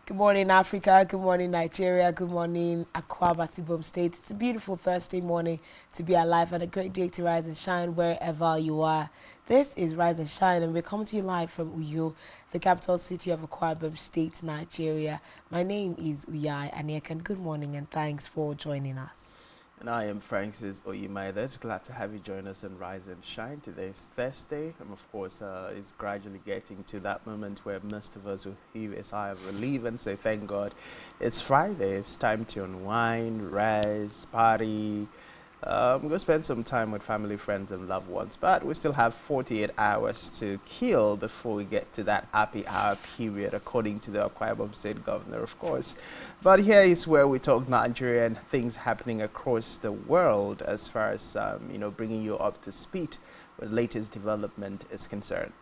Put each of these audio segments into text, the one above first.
Good morning, Africa. Good morning, Nigeria. Good morning, Akwa Ibom State. It's a beautiful Thursday morning to be alive and a great day to rise and shine wherever you are. This is Rise and Shine, and we're coming to you live from Uyo, the capital city of Akwa Ibom State, Nigeria. My name is Uyai Aniekan. Good morning, and thanks for joining us. And I am Francis Oyimaida. Glad to have you join us on Rise and Shine. Today is Thursday, and of course, it's gradually getting to that moment where most of us will heave a sigh of relief and say, thank God, it's Friday. It's time to unwind, rest, party, go spend some time with family, friends, and loved ones. But we still have 48 hours to kill before we get to that happy hour period, according to the Akwa Ibom State Governor, of course. But here is where we talk Nigeria and things happening across the world as far as, bringing you up to speed with the latest development is concerned.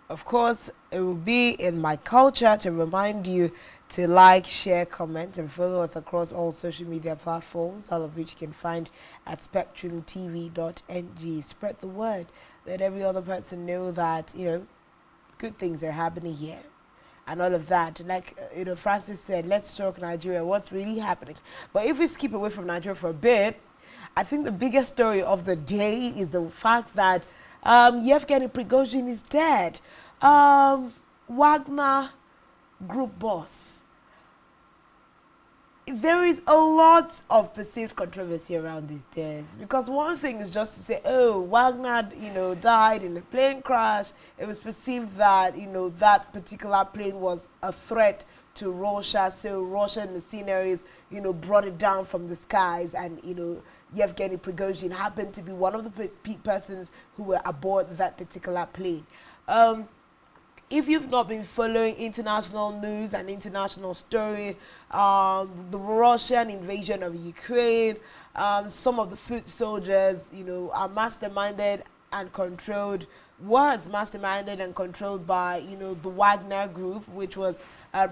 Of course, it will be in my culture to remind you to like, share, comment, and follow us across all social media platforms, all of which you can find at spectrumtv.ng. Spread the word. Let every other person know that, good things are happening here. And all of that. Like, Francis said, let's talk Nigeria, what's really happening. But if we skip away from Nigeria for a bit, I think the biggest story of the day is the fact that Yevgeny Prigozhin is dead. Wagner group boss. There is a lot of perceived controversy around these days, because one thing is just to say, oh, Wagner, died in a plane crash. It was perceived that, that particular plane was a threat to Russia, so Russian mercenaries, brought it down from the skies, and, Yevgeny Prigozhin happened to be one of the persons who were aboard that particular plane. If you've not been following international news and international story, the Russian invasion of Ukraine, some of the foot soldiers, are masterminded and controlled, was masterminded and controlled by, the Wagner Group, which was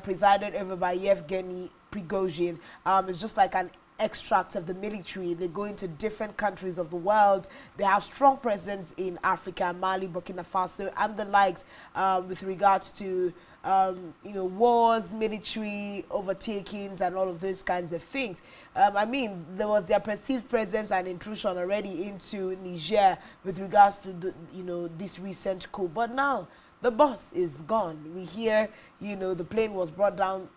presided over by Yevgeny Prigozhin. It's just like an extract of the military. They go into different countries of the world. They have strong presence in Africa, Mali, Burkina Faso, and the likes, with regards to wars, military overtakings, and all of those kinds of things. There was their perceived presence and intrusion already into Niger with regards to this recent coup. But now the boss is gone. We hear, the plane was brought down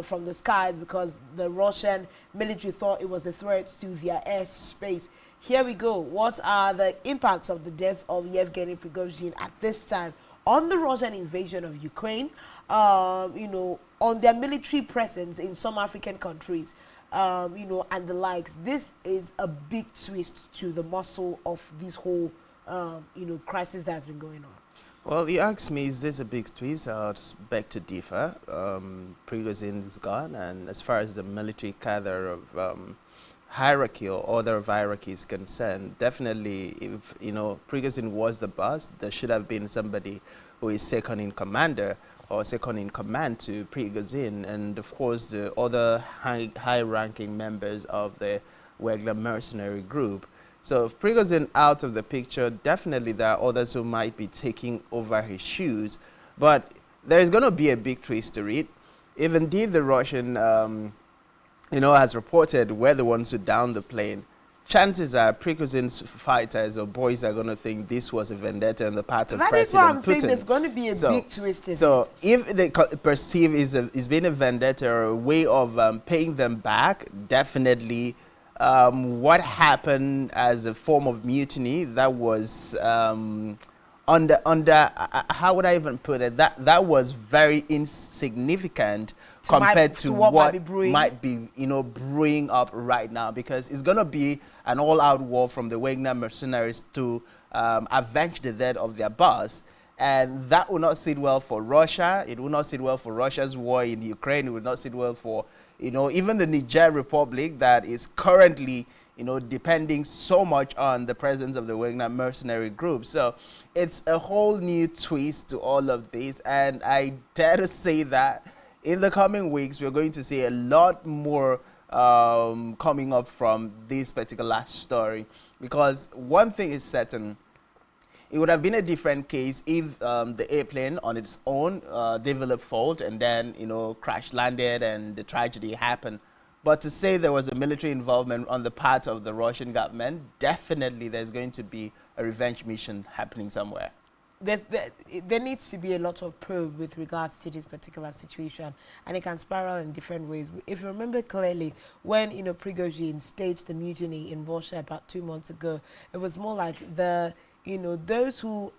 from the skies because the Russian military thought it was a threat to their airspace. Here we go. What are the impacts of the death of Yevgeny Prigozhin at this time on the Russian invasion of Ukraine, on their military presence in some African countries, and the likes? This is a big twist to the muscle of this whole, crisis that has been going on. Well, you asked me, is this a big twist? I'll beg to differ. Prigozhin is gone, and as far as the military cadre of hierarchy or order of hierarchy is concerned, definitely, if Prigozhin was the boss, there should have been somebody who is second in commander or second in command to Prigozhin, and of course the other high-ranking members of the Wagner mercenary group. So if Prigozhin out of the picture, definitely there are others who might be taking over his shoes. But there is going to be a big twist to it. If indeed the Russian, has reported we're the ones who downed the plane, chances are Prigozhin's fighters or boys are going to think this was a vendetta on the part of President Putin. That is why I'm saying there's going to be a big twist in this. So if they perceive it's been a vendetta or a way of paying them back, definitely what happened as a form of mutiny that was under how would I even put it, that was very insignificant compared to what might be brewing up right now, because it's going to be an all-out war from the Wagner mercenaries to avenge the death of their boss. And that will not sit well for Russia. It will not sit well for Russia's war in Ukraine. It will not sit well for even the Niger Republic that is currently, depending so much on the presence of the Wagner mercenary group. So it's a whole new twist to all of this. And I dare to say that in the coming weeks, we're going to see a lot more coming up from this particular story. Because one thing is certain, It would have been a different case if the airplane on its own developed fault and then, crash landed and the tragedy happened. But to say there was a military involvement on the part of the Russian government, definitely there's going to be a revenge mission happening somewhere. There needs to be a lot of probe with regards to this particular situation, and it can spiral in different ways. If you remember clearly, when Prigozhin staged the mutiny in Russia about 2 months ago, it was more like those who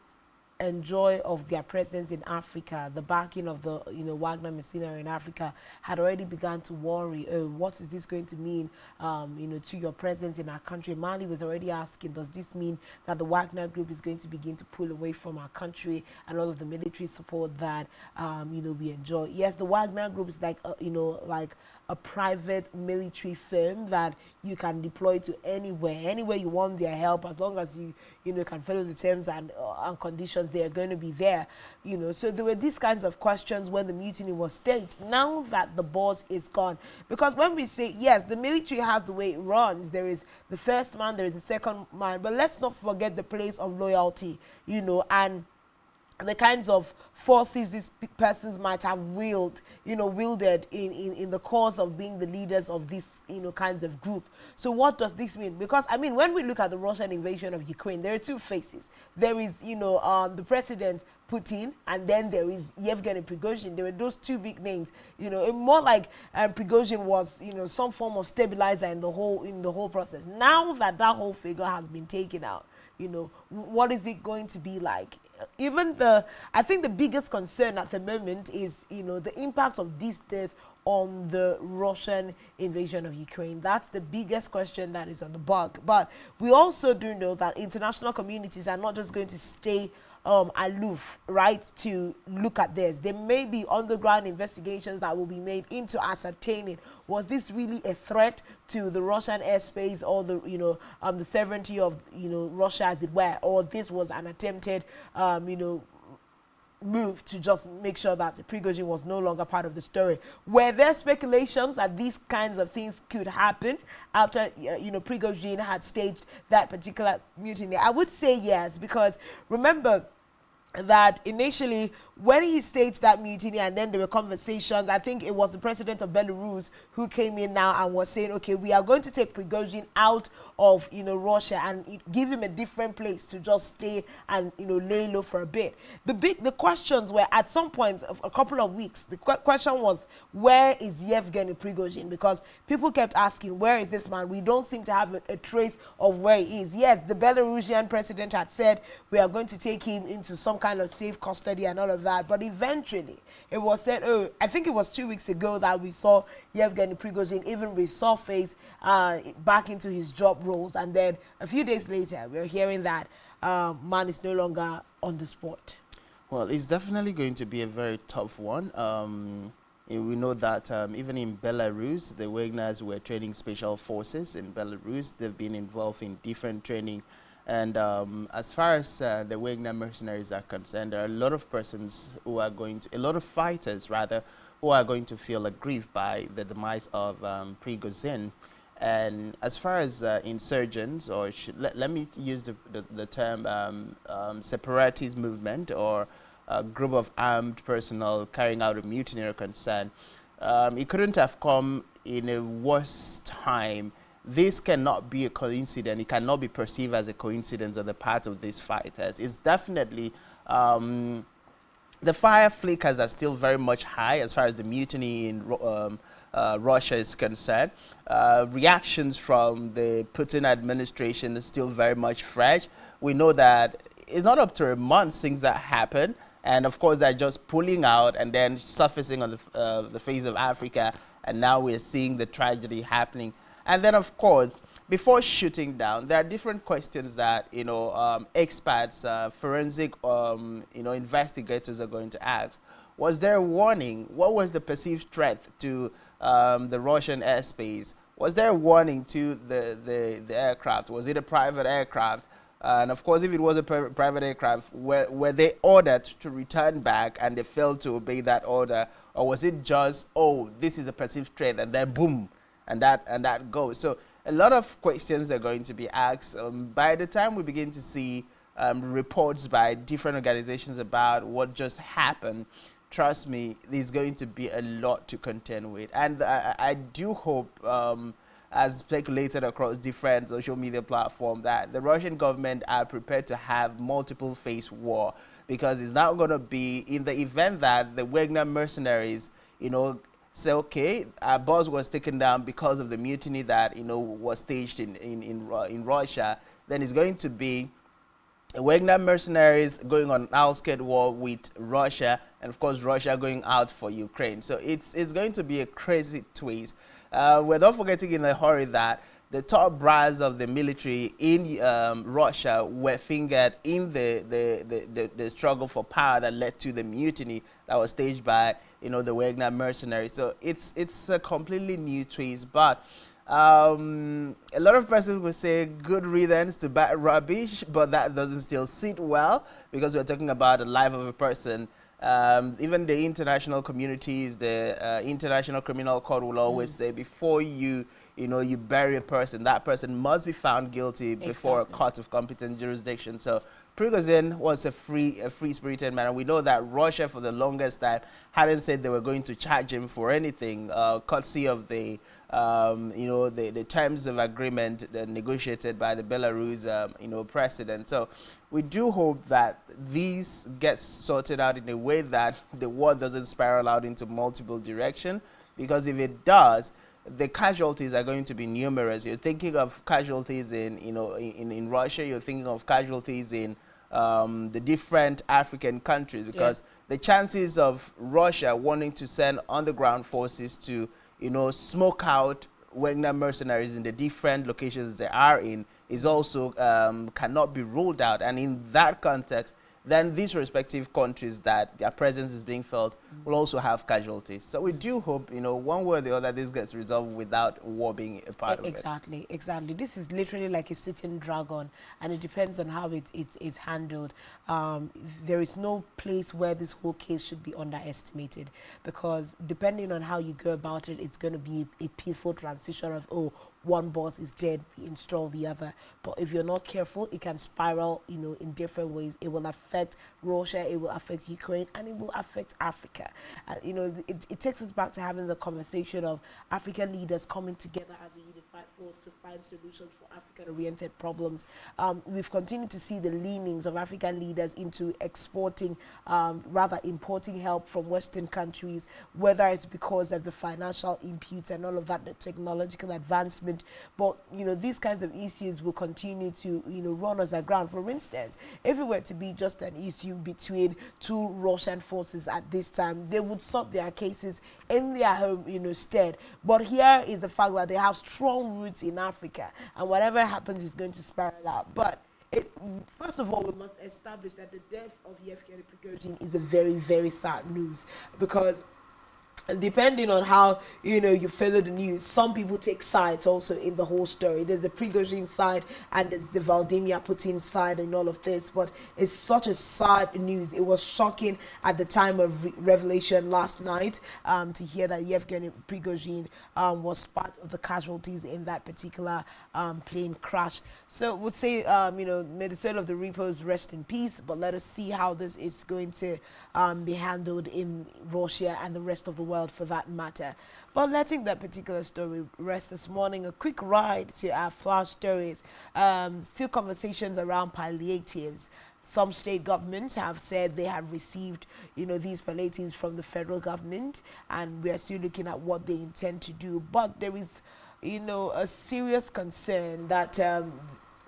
enjoy of their presence in Africa, the backing of the Wagner mercenary in Africa had already begun to worry, oh, what is this going to mean to your presence in our country? Mali was already asking, does this mean that the Wagner group is going to begin to pull away from our country and all of the military support that we enjoy? Yes, the Wagner group is like like a private military firm that you can deploy to anywhere you want their help, as long as you can follow the terms and conditions. They're going to be there, so there were these kinds of questions when the mutiny was staged. Now that the boss is gone, because when we say, yes, the military has the way it runs, there is the first man, there is the second man, but let's not forget the place of loyalty, and the kinds of forces these persons might have wielded in the course of being the leaders of this kinds of group. So what does this mean? Because I mean, when we look at the Russian invasion of Ukraine, there are two faces. There is the president Putin, and then there is Yevgeny Prigozhin. There were those two big names. More like Prigozhin was some form of stabilizer in the whole process. Now that whole figure has been taken out, what is it going to be like? I think the biggest concern at the moment is, the impact of this death on the Russian invasion of Ukraine. That's the biggest question that is on the bug. But we also do know that international communities are not just going to stay aloof, right, to look at this. There may be underground investigations that will be made into ascertaining, was this really a threat to the Russian airspace or the sovereignty of Russia, as it were, or this was an attempted move to just make sure that Prigozhin was no longer part of the story. Were there speculations that these kinds of things could happen after Prigozhin had staged that particular mutiny? I would say yes, because remember that initially when he staged that mutiny and then there were conversations, I think it was the president of Belarus who came in now and was saying, okay, we are going to take Prigozhin out of Russia and give him a different place to just stay and lay low for a bit. The questions were, at some point of a couple of weeks, the question was, where is Yevgeny Prigozhin? Because people kept asking, where is this man? We don't seem to have a trace of where he is. Yes, the Belarusian president had said we are going to take him into some kind of safe custody and all of that, but eventually it was said, oh, I think it was 2 weeks ago that we saw Yevgeny Prigozhin even resurface back into his job roles, and then a few days later we're hearing that man is no longer on the spot. Well, it's definitely going to be a very tough one. We know that even in Belarus, the Wagners were training special forces in Belarus. They've been involved in different training. And as far as the Wagner mercenaries are concerned, there are a lot of persons who are a lot of fighters rather, who are going to feel aggrieved by the demise of Prigozhin. And as far as insurgents, or let me use the term separatist movement, or a group of armed personnel carrying out a mutiny are concerned, it couldn't have come in a worse time. This cannot be a coincidence. It cannot be perceived as a coincidence on the part of these fighters. It's definitely, the fire flickers are still very much high as far as the mutiny in Russia is concerned. Reactions from the Putin administration is still very much fresh. We know that it's not up to a month since that happened. And of course, they're just pulling out and then surfacing on the face of Africa. And now we're seeing the tragedy happening. And then, of course, before shooting down, there are different questions that experts, forensic, investigators are going to ask. Was there a warning? What was the perceived threat to the Russian airspace? Was there a warning to the aircraft? Was it a private aircraft? And of course, if it was a private aircraft, were they ordered to return back and they failed to obey that order, or was it just, oh, this is a perceived threat, and then boom? And that goes. So a lot of questions are going to be asked. By the time we begin to see reports by different organizations about what just happened, trust me, there's going to be a lot to contend with. And I do hope, as speculated across different social media platforms, that the Russian government are prepared to have multiple phase war, because it's not going to be, in the event that the Wagner mercenaries, say, okay, our boss was taken down because of the mutiny that, was staged in Russia, then it's going to be Wagner mercenaries going on outskirt war with Russia, and of course Russia going out for Ukraine. So it's going to be a crazy twist. We're not forgetting in a hurry that the top brass of the military in Russia were fingered in the struggle for power that led to the mutiny that was staged by the Wagner mercenaries. So it's a completely new twist, but a lot of persons will say good riddance to bad rubbish, but that doesn't still sit well, because we're talking about the life of a person. Even the international communities, the International Criminal Court will always say, before you bury a person, that person must be found guilty before a court of competent jurisdiction. So Prigozhin was a free-spirited man, and we know that Russia for the longest time hadn't said they were going to charge him for anything, courtesy of the the terms of agreement that negotiated by the Belarus president. So we do hope that these gets sorted out in a way that the war doesn't spiral out into multiple directions, because if it does, the casualties are going to be numerous. You're thinking of casualties in Russia, you're thinking of casualties in the different African countries, because the chances of Russia wanting to send underground forces to smoke out Wagner mercenaries in the different locations they are in is also cannot be ruled out. And in that context, then these respective countries that their presence is being felt will also have casualties. So we do hope, one way or the other, this gets resolved without war being a part of it. Exactly. This is literally like a sitting dragon, and it depends on how it's handled. There is no place where this whole case should be underestimated, because depending on how you go about it, it's going to be a peaceful transition of, oh, one boss is dead, we install the other. But if you're not careful, it can spiral, in different ways. It will affect Russia, it will affect Ukraine, and it will affect Africa. It takes us back to having the conversation of African leaders coming together as a unified force to find solutions for African-oriented problems. We've continued to see the leanings of African leaders into exporting, rather importing help from Western countries, whether it's because of the financial inputs and all of that, the technological advancement. But these kinds of issues will continue to run us aground. For instance, if it were to be just an issue between two Russian forces at this time, they would sort their cases in their home stead. But here is the fact that they have strong roots in Africa, and whatever happens is going to spiral out. But first of all, we must establish that the death of Yevgeny Prigozhin is a very, very sad news, because depending on how you follow the news, some people take sides also in the whole story. There's the Prigozhin side and there's the Vladimir Putin side and all of this, but it's such a sad news. It was shocking at the time of revelation last night to hear that Yevgeny Prigozhin was part of the casualties in that particular plane crash. So would say may the soul of the repos rest in peace, but let us see how this is going to be handled in Russia and the rest of the world for that matter. But letting that particular story rest this morning, a quick ride to our flash stories. Still conversations around palliatives. Some state governments have said they have received, these palliatives from the federal government, and we are still looking at what they intend to do. But there is, a serious concern that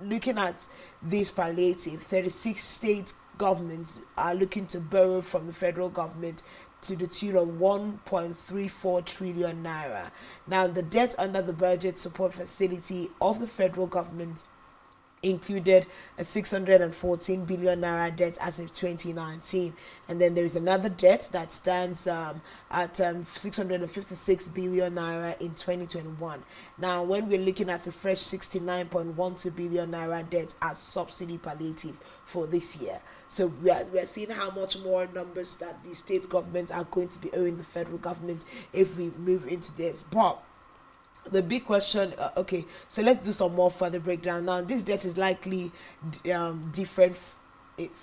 looking at this palliative, 36 state governments are looking to borrow from the federal government to the tune of 1.34 trillion naira. Now, the debt under the budget support facility of the federal government included a 614 billion naira debt as of 2019, and then there is another debt that stands at 656 billion naira in 2021. Now, when we're looking at a fresh 69.12 billion naira debt as subsidy palliative for this year, so we are seeing how much more numbers that the state governments are going to be owing the federal government if we move into this. But the big question, okay, so let's do some more further breakdown. Now, this debt is likely different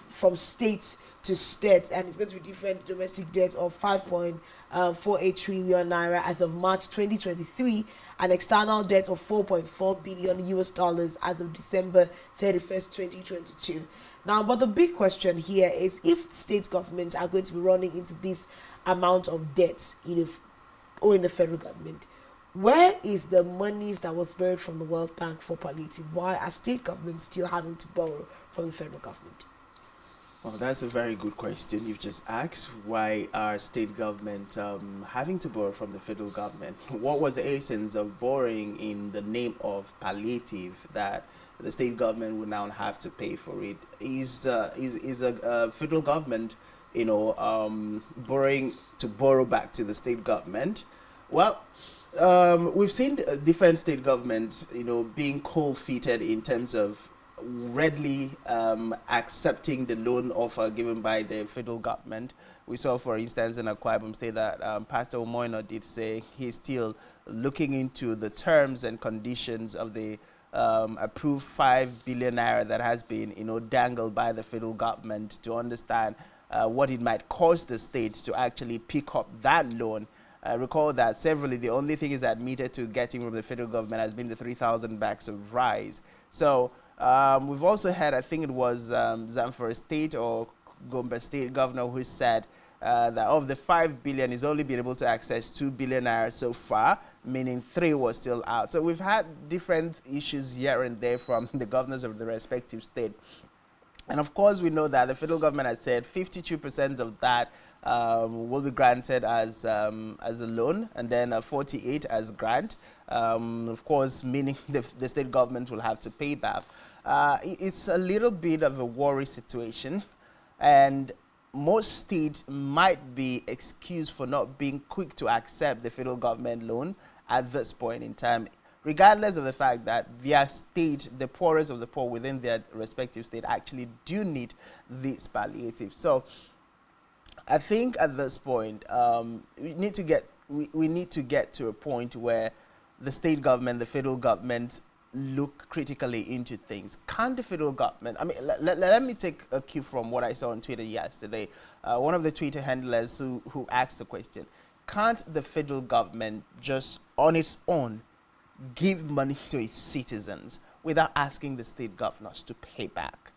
from states to states, and it's going to be different domestic debt of 5.48 trillion naira as of March 2023, and external debt of 4.4 billion US dollars as of December 31st, 2022. Now, but the big question here is if state governments are going to be running into this amount of debt, or in the federal government, where is the monies that was borrowed from the World Bank for palliative? Why are state governments still having to borrow from the federal government? Well, that's a very good question you've just asked. Why are state government having to borrow from the federal government? What was the essence of borrowing in the name of palliative that the state government would now have to pay for it? Is a federal government, borrowing to borrow back to the state government? Well, we've seen different state governments, being cold-feeted in terms of readily accepting the loan offer given by the federal government. We saw, for instance, in Akwa Ibom State that Pastor Omoino did say he's still looking into the terms and conditions of the approved 5 billion naira that has been, dangled by the federal government to understand what it might cost the state to actually pick up that loan. Recall that severally, the only thing is admitted to getting from the federal government has been the 3,000 bags of rice. So we've also had, I think it was Zamfara State or Gombe State governor who said that of the 5 billion, he's only been able to access 2 billion naira so far, meaning 3 was still out. So we've had different issues here and there from the governors of the respective state. And of course, we know that the federal government has said 52% of that will be granted as a loan, and then 48 as grant. Of course, meaning the state government will have to pay back. It's a little bit of a worry situation, and most states might be excused for not being quick to accept the federal government loan at this point in time, regardless of the fact that their state, the poorest of the poor within their respective state, actually do need this palliative. So I think at this point, we need to get to a point where the state government, the federal government, look critically into things. Can't the federal government, let me take a cue from what I saw on Twitter yesterday. One of the Twitter handlers who asked the question, can't the federal government just on its own give money to its citizens without asking the state governors to pay back?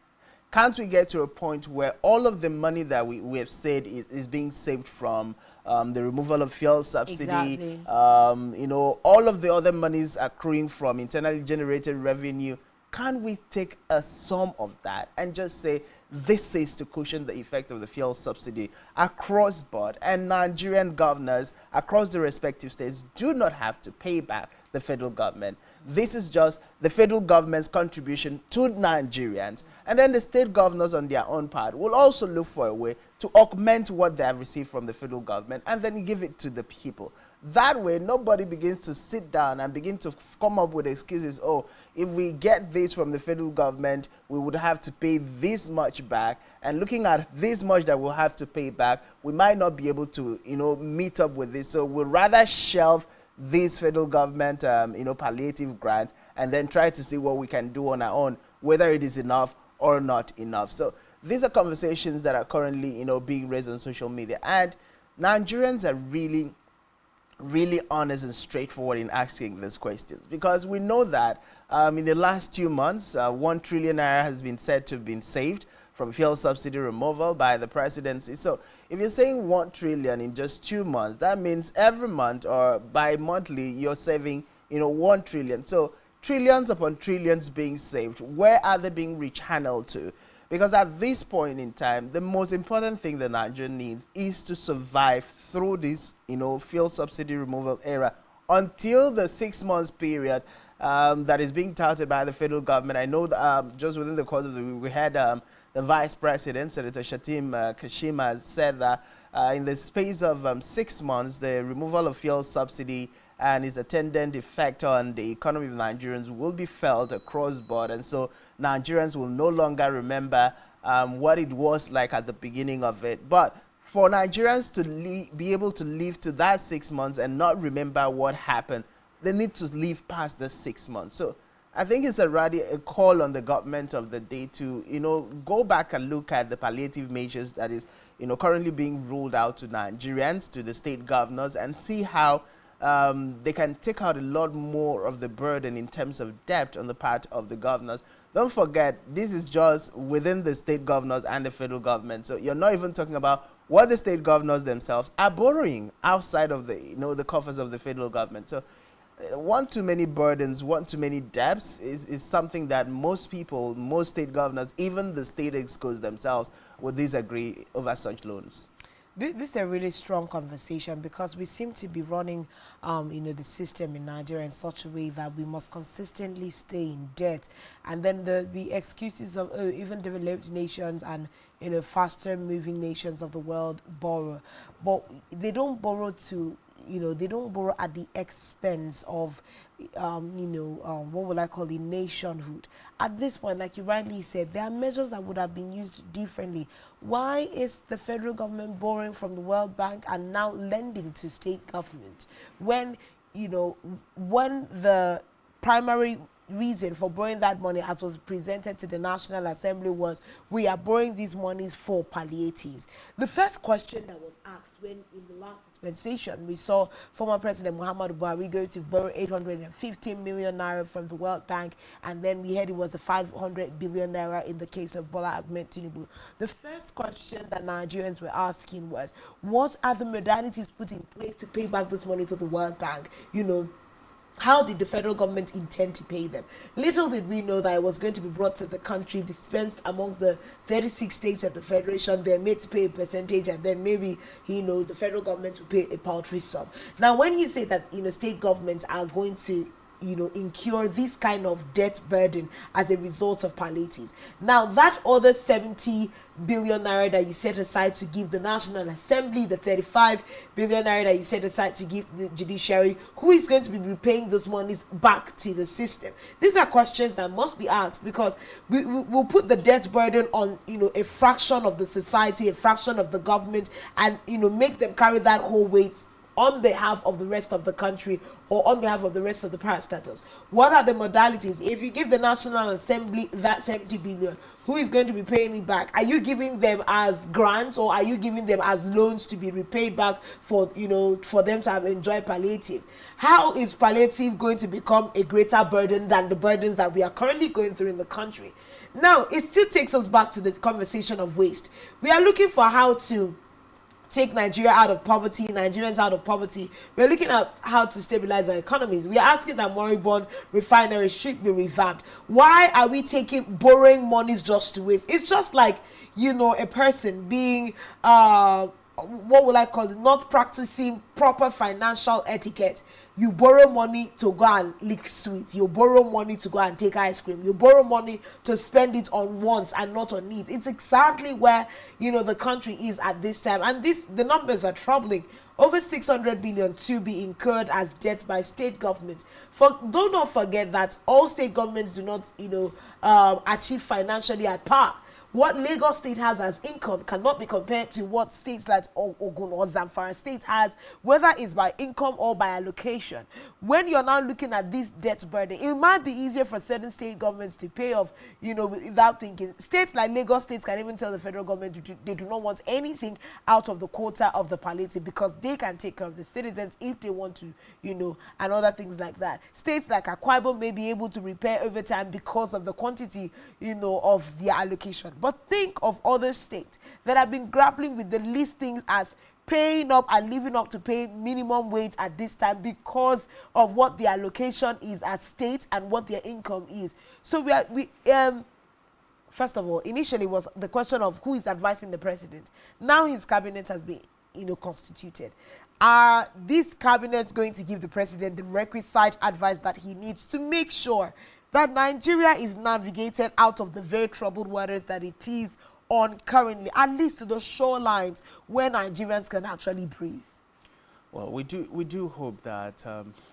Can't we get to a point where all of the money that we have said is being saved from the removal of fuel subsidy, exactly. All of the other monies accruing from internally generated revenue, can't we take a sum of that and just say this is to cushion the effect of the fuel subsidy across board, and Nigerian governors across the respective states do not have to pay back the federal government. This is just the federal government's contribution to Nigerians, and then the state governors on their own part will also look for a way to augment what they have received from the federal government and then give it to the people. That way, nobody begins to sit down and begin to come up with excuses. Oh, if we get this from the federal government, we would have to pay this much back. And looking at this much that we'll have to pay back, we might not be able to, meet up with this. So we'd rather shelve this federal government, palliative grant, and then try to see what we can do on our own, whether it is enough or not enough. So these are conversations that are currently, being raised on social media. And Nigerians are really honest and straightforward in asking these questions, because we know that in the last 2 months, 1 trillion naira has been said to have been saved from fuel subsidy removal by the presidency. So if you're saying 1 trillion in just 2 months, that means every month or bi-monthly you're saving 1 trillion. So trillions upon trillions being saved. Where are they being rechanneled to? Because at this point in time, the most important thing that Nigeria needs is to survive through this, fuel subsidy removal era until the 6 months period that is being touted by the federal government. I know that just within the course of the week, we had the Vice President, Senator Shatim Kashima, said that in the space of 6 months, the removal of fuel subsidy and its attendant effect on the economy of Nigerians will be felt across board. And so Nigerians will no longer remember what it was like at the beginning of it. But for Nigerians to be able to live to that 6 months and not remember what happened, they need to live past the 6 months. So I think it's already a call on the government of the day to, go back and look at the palliative measures that is, currently being rolled out to Nigerians, to the state governors, and see how they can take out a lot more of the burden in terms of debt on the part of the governors. Don't forget, this is just within the state governors and the federal government. So you're not even talking about what the state governors themselves are borrowing outside of the coffers of the federal government. So one too many burdens, one too many debts is something that most people, most state governors, even the state executives themselves would disagree over such loans. This is a really strong conversation because we seem to be running, the system in Nigeria in such a way that we must consistently stay in debt, and then the excuses of even developed nations and faster moving nations of the world borrow, but they don't borrow to they don't borrow at the expense of, what would I call the nationhood. At this point, like you rightly said, there are measures that would have been used differently. Why is the federal government borrowing from the World Bank and now lending to state government when, when the primary reason for borrowing that money, as was presented to the National Assembly, was we are borrowing these monies for palliatives? The first question that was asked when in the last dispensation we saw former President Muhammadu Buhari go to borrow 850 million naira from the World Bank, and then we heard it was a 500 billion naira in the case of Bola Ahmed Tinubu. The first question that Nigerians were asking was, what are the modalities put in place to pay back this money to the World Bank? How did the federal government intend to pay them? Little did we know that it was going to be brought to the country, dispensed amongst the 36 states of the federation. They're made to pay a percentage, and then maybe, the federal government will pay a paltry sum. Now, when you say that, state governments are going to incur this kind of debt burden as a result of palliatives. Now, that other 70 billion naira that you set aside to give the National Assembly, the 35 billion naira that you set aside to give the judiciary, who is going to be repaying those monies back to the system? These are questions that must be asked, because we'll put the debt burden on, a fraction of the society, a fraction of the government, and, make them carry that whole weight on behalf of the rest of the country, or on behalf of the rest of the parastatals. What are the modalities? If you give the National Assembly that 70 billion, who is going to be paying it back? Are you giving them as grants, or are you giving them as loans to be repaid back for them to have enjoyed palliatives? How is palliative going to become a greater burden than the burdens that we are currently going through in the country? Now, it still takes us back to the conversation of waste. We are looking for how to take Nigeria out of poverty, Nigerians out of poverty. We're looking at how to stabilize our economies. We are asking that moribund refineries should be revamped. Why are we borrowing monies just to waste? It's just like, a person being, what would I call it, not practicing proper financial etiquette. You borrow money to go and lick sweets. You borrow money to go and take ice cream. You borrow money to spend it on wants and not on needs. It's exactly where, the country is at this time. And the numbers are troubling. Over 600 billion to be incurred as debt by state governments. Do not forget that all state governments do not, achieve financially at par. What Lagos State has as income cannot be compared to what states like Ogun or Zamfara State has, whether it's by income or by allocation. When you're now looking at this debt burden, it might be easier for certain state governments to pay off, without thinking. States like Lagos State can even tell the federal government they do not want anything out of the quota of the palliative, because they can take care of the citizens if they want to, and other things like that. States like Akwa Ibom may be able to repair over time because of the quantity, of their allocation. But think of other states that have been grappling with the least things as paying up and living up to pay minimum wage at this time because of what the allocation is as states and what their income is. So first of all, initially was the question of who is advising the president. Now his cabinet has been, constituted. Are these cabinets going to give the president the requisite advice that he needs to make sure that Nigeria is navigated out of the very troubled waters that it is on currently, at least to the shorelines where Nigerians can actually breathe? Well, we do hope that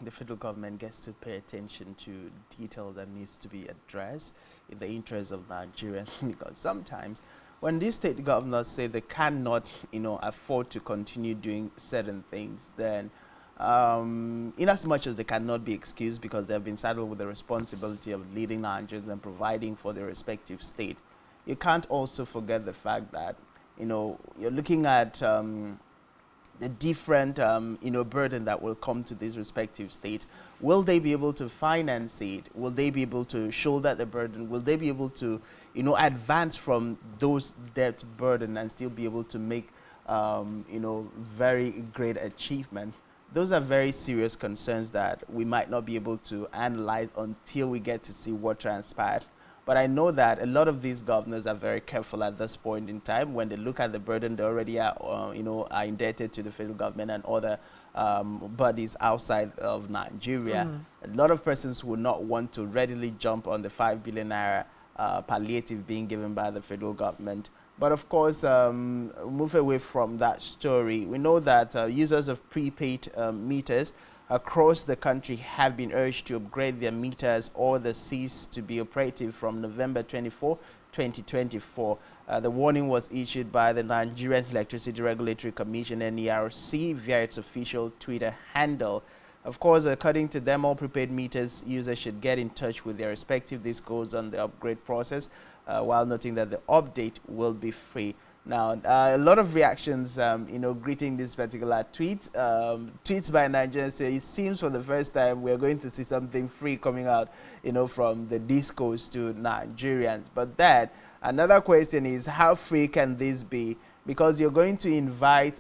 the federal government gets to pay attention to detail that needs to be addressed in the interest of Nigerians, because sometimes when these state governors say they cannot, afford to continue doing certain things, then in as much as they cannot be excused because they have been saddled with the responsibility of leading Nigerians and providing for their respective state, you can't also forget the fact that, you're looking at the different, burden that will come to these respective states. Will they be able to finance it? Will they be able to shoulder the burden? Will they be able to, advance from those debt burden and still be able to make, very great achievement? Those are very serious concerns that we might not be able to analyze until we get to see what transpired. But I know that a lot of these governors are very careful at this point in time when they look at the burden they already are, are indebted to the federal government and other bodies outside of Nigeria. A lot of persons would not want to readily jump on the 5 billion naira palliative being given by the federal government. But of course, move away from that story. We know that users of prepaid meters across the country have been urged to upgrade their meters or the cease to be operative from November 24, 2024. The warning was issued by the Nigerian Electricity Regulatory Commission, NERC, via its official Twitter handle. Of course, according to them, all prepaid meters users should get in touch with their respective discos on the upgrade process, while noting that the update will be free. Now, a lot of reactions, greeting this particular tweet. Tweets by Nigerians say it seems for the first time we're going to see something free coming out, from the discos to Nigerians. But that, another question is, how free can this be? Because you're going to invite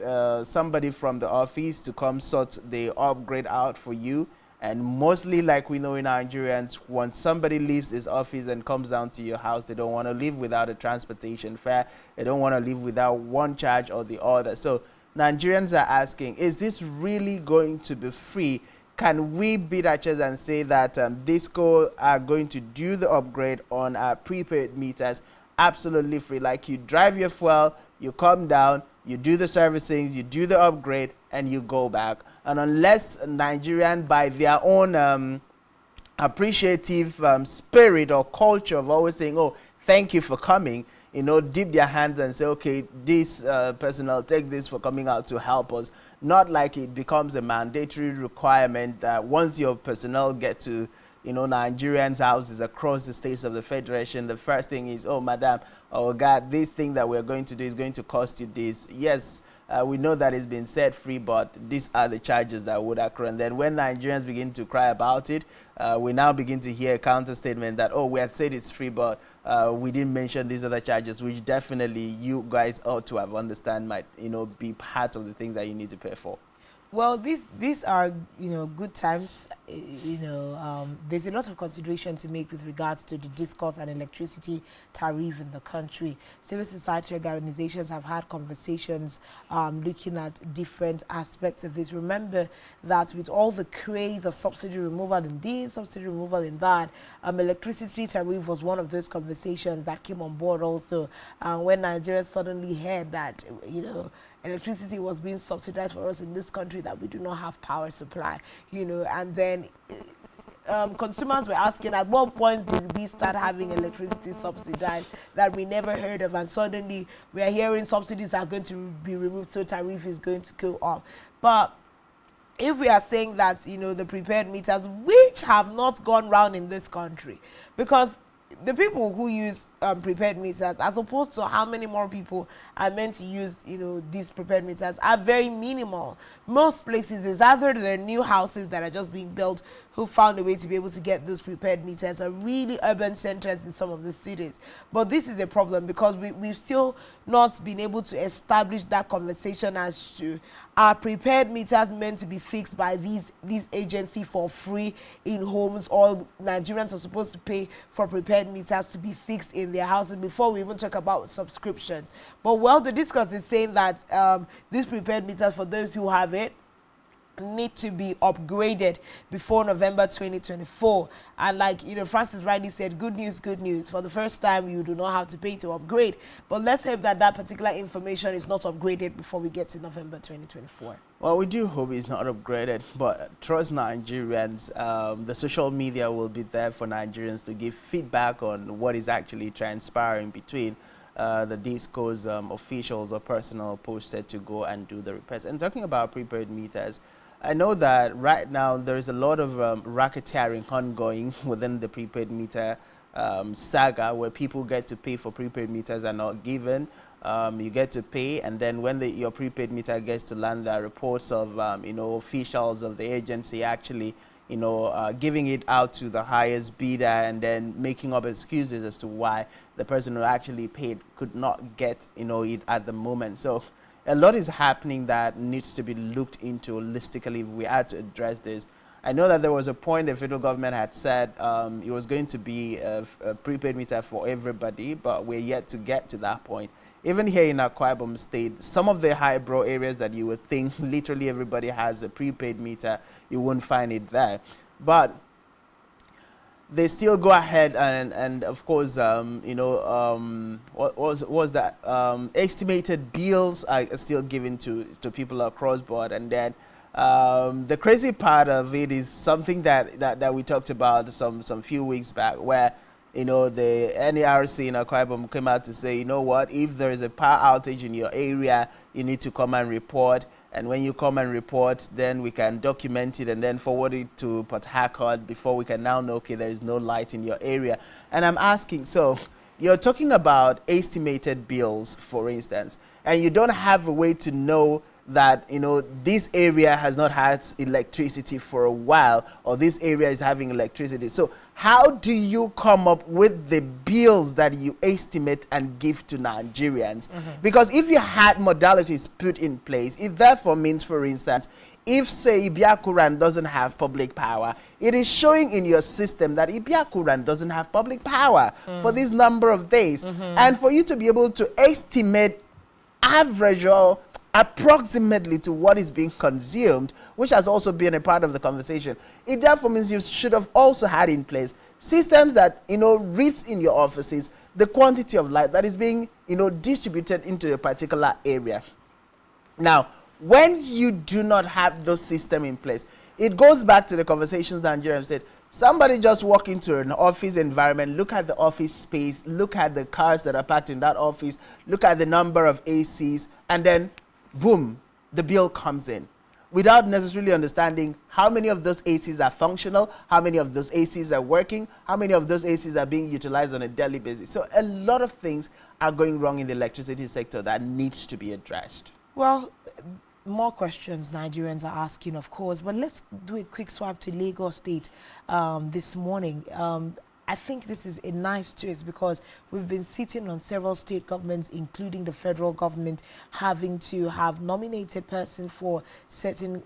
somebody from the office to come sort the upgrade out for you. And mostly, like we know in Nigerians, when somebody leaves his office and comes down to your house, they don't want to live without a transportation fare. They don't want to live without one charge or the other. So Nigerians are asking, is this really going to be free? Can we beat our chest and say that Disco are going to do the upgrade on our prepaid meters absolutely free? Like, you drive your fuel, you come down, you do the servicing, you do the upgrade, and you go back. And unless Nigerians, by their own appreciative spirit or culture of always saying, oh, thank you for coming, dip their hands and say, okay, this personnel, take this for coming out to help us. Not like it becomes a mandatory requirement that once your personnel get to, Nigerians' houses across the states of the Federation, the first thing is, oh, madam, oh, God, this thing that we're going to do is going to cost you this. Yes, we know that it's been set free, but these are the charges that would occur. And then when Nigerians begin to cry about it, we now begin to hear a counter statement that, oh, we had said it's free, but we didn't mention these other charges, which definitely you guys ought to have understand might, be part of the things that you need to pay for. Well, these are, good times. There's a lot of consideration to make with regards to the discourse and electricity tariff in the country. Civil society organizations have had conversations looking at different aspects of this. Remember that with all the craze of subsidy removal in this, subsidy removal in that, electricity tariff was one of those conversations that came on board also when Nigeria suddenly heard that, electricity was being subsidized for us in this country, that we do not have power supply, and then consumers were asking, at what point did we start having electricity subsidized that we never heard of, and suddenly we are hearing subsidies are going to be removed, so tariff is going to go up. But if we are saying that, the prepaid meters, which have not gone round in this country, because the people who use prepaid meters, as opposed to how many more people are meant to use, these prepaid meters, are very minimal. Most places is either the new houses that are just being built who found a way to be able to get those prepaid meters, are really urban centers in some of the cities. But this is a problem because we've still not been able to establish that conversation as to, are prepaid meters meant to be fixed by these agencies for free in homes, or Nigerians are supposed to pay for prepaid meters to be fixed in their houses before we even talk about subscriptions. But the discourse is saying that these prepaid meters, for those who have it, need to be upgraded before November 2024. And like Francis rightly said, good news, for the first time you do not have to pay to upgrade. But let's hope that that particular information is not upgraded before we get to November 2024. Well, we do hope it's not upgraded, but trust Nigerians, the social media will be there for Nigerians to give feedback on what is actually transpiring between the discos officials or personnel posted to go and do the repairs. And talking about prepaid meters, I know that right now there is a lot of racketeering ongoing within the prepaid meter saga, where people get to pay for prepaid meters are not given. You get to pay, and then when your prepaid meter gets to land, there are reports of officials of the agency actually giving it out to the highest bidder, and then making up excuses as to why the person who actually paid could not get it at the moment. So a lot is happening that needs to be looked into holistically if we had to address this. I know that there was a point the federal government had said it was going to be a prepaid meter for everybody, but we're yet to get to that point. Even here in Akwa Ibom State, some of the highbrow areas that you would think literally everybody has a prepaid meter, you won't find it there. But they still go ahead and of course, what was that? Estimated bills are still given to people across board. And then the crazy part of it is something that we talked about some few weeks back, where the NERC in Akwa Ibom came out to say, you know what, if there is a power outage in your area, you need to come and report. And when you come and report, then we can document it and then forward it to Port Harcourt before we can now know, okay, there is no light in your area. And I'm asking, so you're talking about estimated bills, for instance, and you don't have a way to know that this area has not had electricity for a while, or this area is having electricity. So how do you come up with the bills that you estimate and give to Nigerians? Because if you had modalities put in place, it therefore means, for instance, if say Ibiakuran doesn't have public power, it is showing in your system that Ibiakuran doesn't have public power for this number of days. And for you to be able to estimate average or approximately to what is being consumed, which has also been a part of the conversation, it therefore means you should have also had in place systems that reads in your offices the quantity of light that is being distributed into a particular area. Now, when you do not have those systems in place, it goes back to the conversations that Nigerians said. Somebody just walk into an office environment, look at the office space, look at the cars that are parked in that office, look at the number of ACs, and then boom, the bill comes in without necessarily understanding how many of those ACs are functional, how many of those ACs are working, how many of those ACs are being utilized on a daily basis. So a lot of things are going wrong in the electricity sector that needs to be addressed. Well, more questions Nigerians are asking, of course, but let's do a quick swap to Lagos State this morning. I think this is a nice twist because we've been sitting on several state governments, including the federal government, having to have nominated person for certain,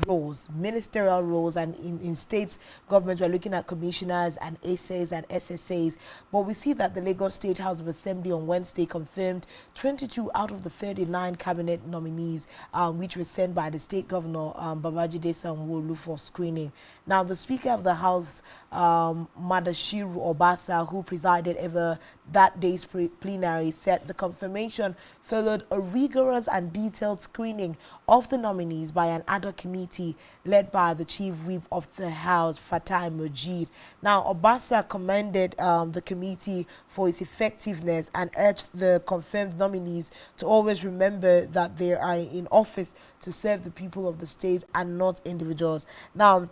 roles, ministerial roles, and in states governments we're looking at commissioners and ASAs and SSAs. But we see that the Lagos State House of Assembly on Wednesday confirmed 22 out of the 39 cabinet nominees which were sent by the state governor Babajide Sanwo-Olu for screening. Now the Speaker of the House, Madashiru Obasa, who presided over that day's plenary, said the confirmation followed a rigorous and detailed screening of the nominees by an ad hoc committee led by the Chief Whip of the House, Fatai Mojid. Now, Obasa commended the committee for its effectiveness and urged the confirmed nominees to always remember that they are in office to serve the people of the state and not individuals. Now,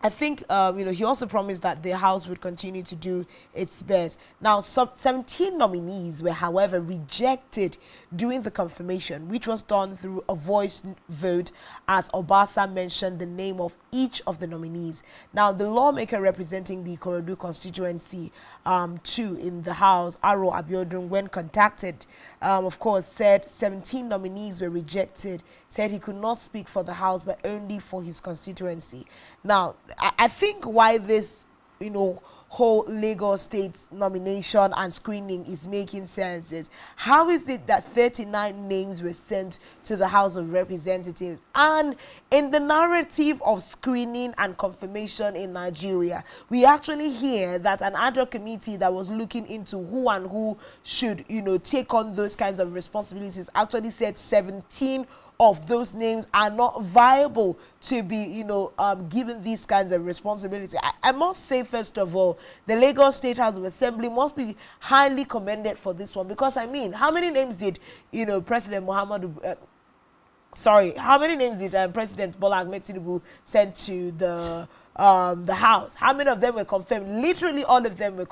I think, he also promised that the House would continue to do its best. Now, 17 nominees were, however, rejected during the confirmation, which was done through a voice vote, as Obasa mentioned the name of each of the nominees. Now, the lawmaker representing the Ikorodu constituency 2 in the House, Aro Abiodun, when contacted, of course, said 17 nominees were rejected, said he could not speak for the House, but only for his constituency. Now, I think why this, whole Lagos State nomination and screening is making sense is, how is it that 39 names were sent to the House of Representatives? And in the narrative of screening and confirmation in Nigeria, we actually hear that an ad hoc committee that was looking into who and who should, take on those kinds of responsibilities actually said 17 of those names are not viable to be, given these kinds of responsibility. I must say, first of all, the Lagos State House of Assembly must be highly commended for this one, because, how many names did, President sorry, how many names did President Bola Ahmed Tinubu send to the House? How many of them were confirmed? Literally all of them were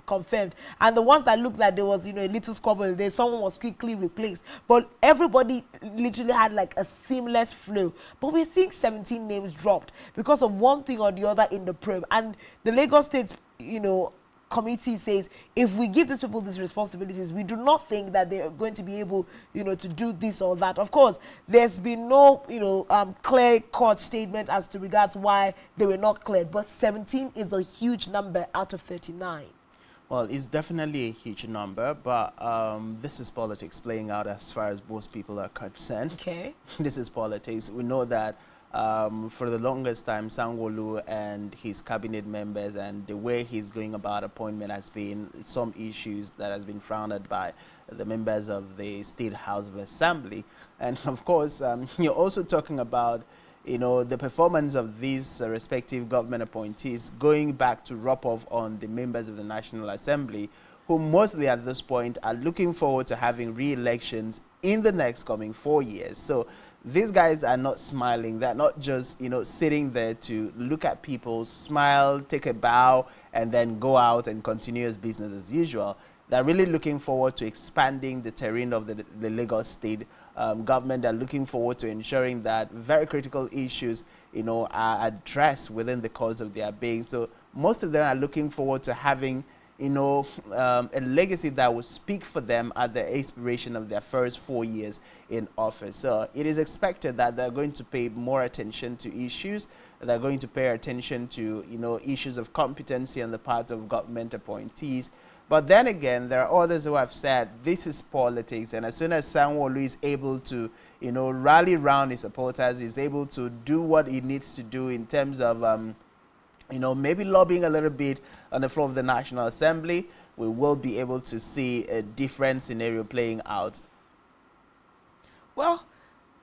confirmed, and the ones that looked like there was, you know, a little squabble there, someone was quickly replaced, but everybody literally had like a seamless flow. But we're seeing 17 names dropped because of one thing or the other in the probe, and the Lagos State, you know, committee says if we give these people these responsibilities, we do not think that they are going to be able, you know, to do this or that. Of course, there's been no, you know, clear cut statement as to regards why they were not cleared, but 17 is a huge number out of 39. Well, it's definitely a huge number, but this is politics playing out as far as most people are concerned. Okay. This is politics. We know that for the longest time, Sanwo-Olu and his cabinet members and the way he's going about appointment has been some issues that has been frowned by the members of the State House of Assembly. And of course, you're also talking about, you know, the performance of these respective government appointees going back to rub off on the members of the National Assembly, who mostly at this point are looking forward to having re-elections in the next coming 4 years. So these guys are not smiling. They're not just, you know, sitting there to look at people, smile, take a bow, and then go out and continue as business as usual. They're really looking forward to expanding the terrain of the Lagos State government. They're looking forward to ensuring that very critical issues, you know, are addressed within the course of their being. So most of them are looking forward to having, you know, a legacy that will speak for them at the expiration of their first 4 years in office. So it is expected that they're going to pay more attention to issues. They're going to pay attention to, you know, issues of competency on the part of government appointees. But then again, there are others who have said this is politics, and as soon as Sanwo-Olu is able to, you know, rally around his supporters, is able to do what he needs to do in terms of, you know, maybe lobbying a little bit on the floor of the National Assembly, we will be able to see a different scenario playing out. Well,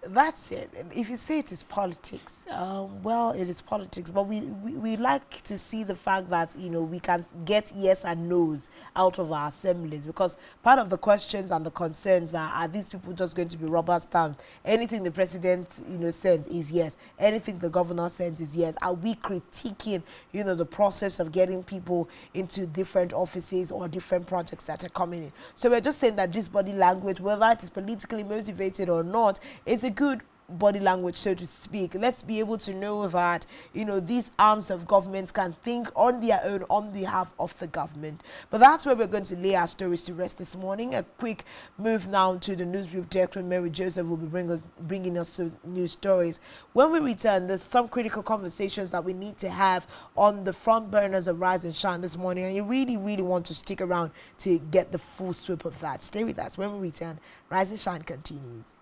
that's it. If you say it is politics, well, it is politics. But we like to see the fact that, you know, we can get yes and no's out of our assemblies, because part of the questions and the concerns are these people just going to be rubber stamps? Anything the president, you know, sends is yes. Anything the governor sends is yes. Are we critiquing, you know, the process of getting people into different offices or different projects that are coming in? So we're just saying that this body language, whether it is politically motivated or not, is a good body language, so to speak. Let's be able to know that, you know, these arms of government can think on their own on behalf of the government. But that's where we're going to lay our stories to rest this morning. A quick move now to the newsgroup desk where Mary Joseph will be bringing us to news stories. When we return, there's some critical conversations that we need to have on the front burners of Rise and Shine this morning, and you really, really want to stick around to get the full sweep of that. Stay with us. When we return, Rise and Shine continues.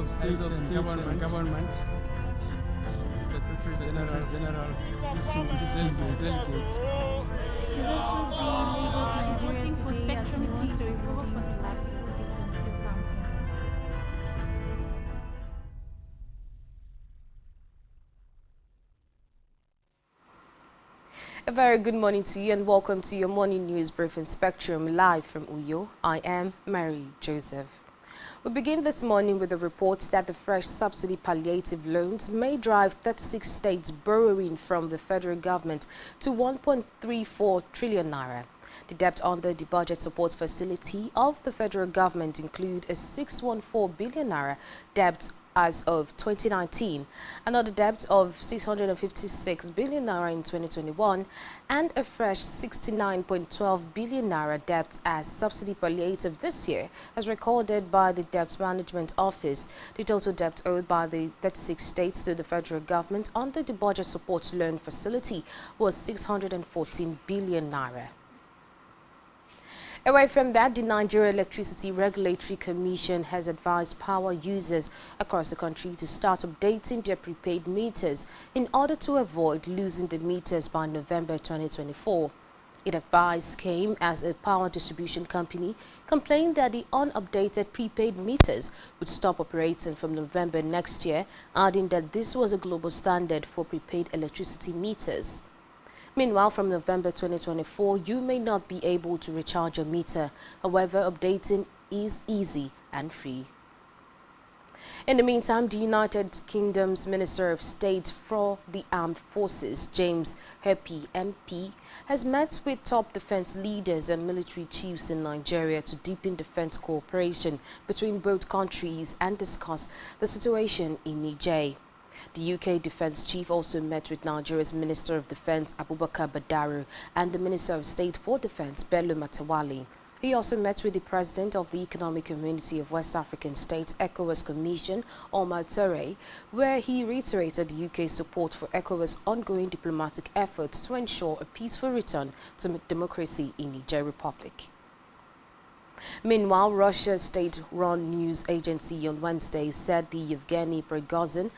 Heads of state and government, Secretary General, distinguished delegates. This was the Lagos Nigeria today as we want to recover for the lapses in predictive counting. A very good morning to you and welcome to your morning news briefing Spectrum live from Uyo. I am Mary Joseph. We begin this morning with a report that the fresh subsidy palliative loans may drive 36 states borrowing from the federal government to 1.34 trillion naira. The debt under the budget support facility of the federal government include a 614 billion naira debt as of 2019, another debt of 656 billion naira in 2021, and a fresh 69.12 billion naira debt as subsidy palliative this year, as recorded by the Debt Management Office. The total debt owed by the 36 states to the federal government under the budget support loan facility was 614 billion naira. Away from that, the Nigeria Electricity Regulatory Commission has advised power users across the country to start updating their prepaid meters in order to avoid losing the meters by November 2024. It advice came as a power distribution company complained that the unupdated prepaid meters would stop operating from November next year, adding that this was a global standard for prepaid electricity meters. Meanwhile, from November 2024, you may not be able to recharge your meter. However, updating is easy and free. In the meantime, the United Kingdom's Minister of State for the Armed Forces, James Heppey, MP, has met with top defense leaders and military chiefs in Nigeria to deepen defense cooperation between both countries and discuss the situation in Niger. The UK Defence Chief also met with Nigeria's Minister of Defence Abubakar Badaru and the Minister of State for Defence Bello Matawali. He also met with the President of the Economic Community of West African States ECOWAS Commission, Omar Touray, where he reiterated the UK's support for ECOWAS' ongoing diplomatic efforts to ensure a peaceful return to democracy in Niger Republic. Meanwhile, Russia's state-run news agency on Wednesday said the Yevgeny Prigozhin,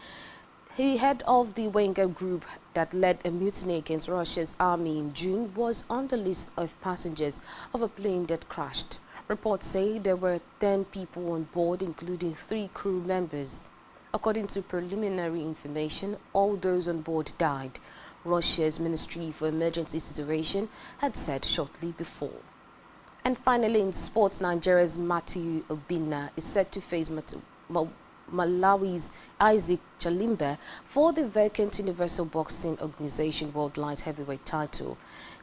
the head of the Wagner group that led a mutiny against Russia's army in June, was on the list of passengers of a plane that crashed. Reports say there were 10 people on board, including 3 crew members. According to preliminary information, all those on board died, Russia's Ministry for Emergency Situation had said shortly before. And finally, in sports, Nigeria's Matthew Obinna is set to face Malawi's Isaac Chalimba for the vacant Universal Boxing Organization World Light Heavyweight title.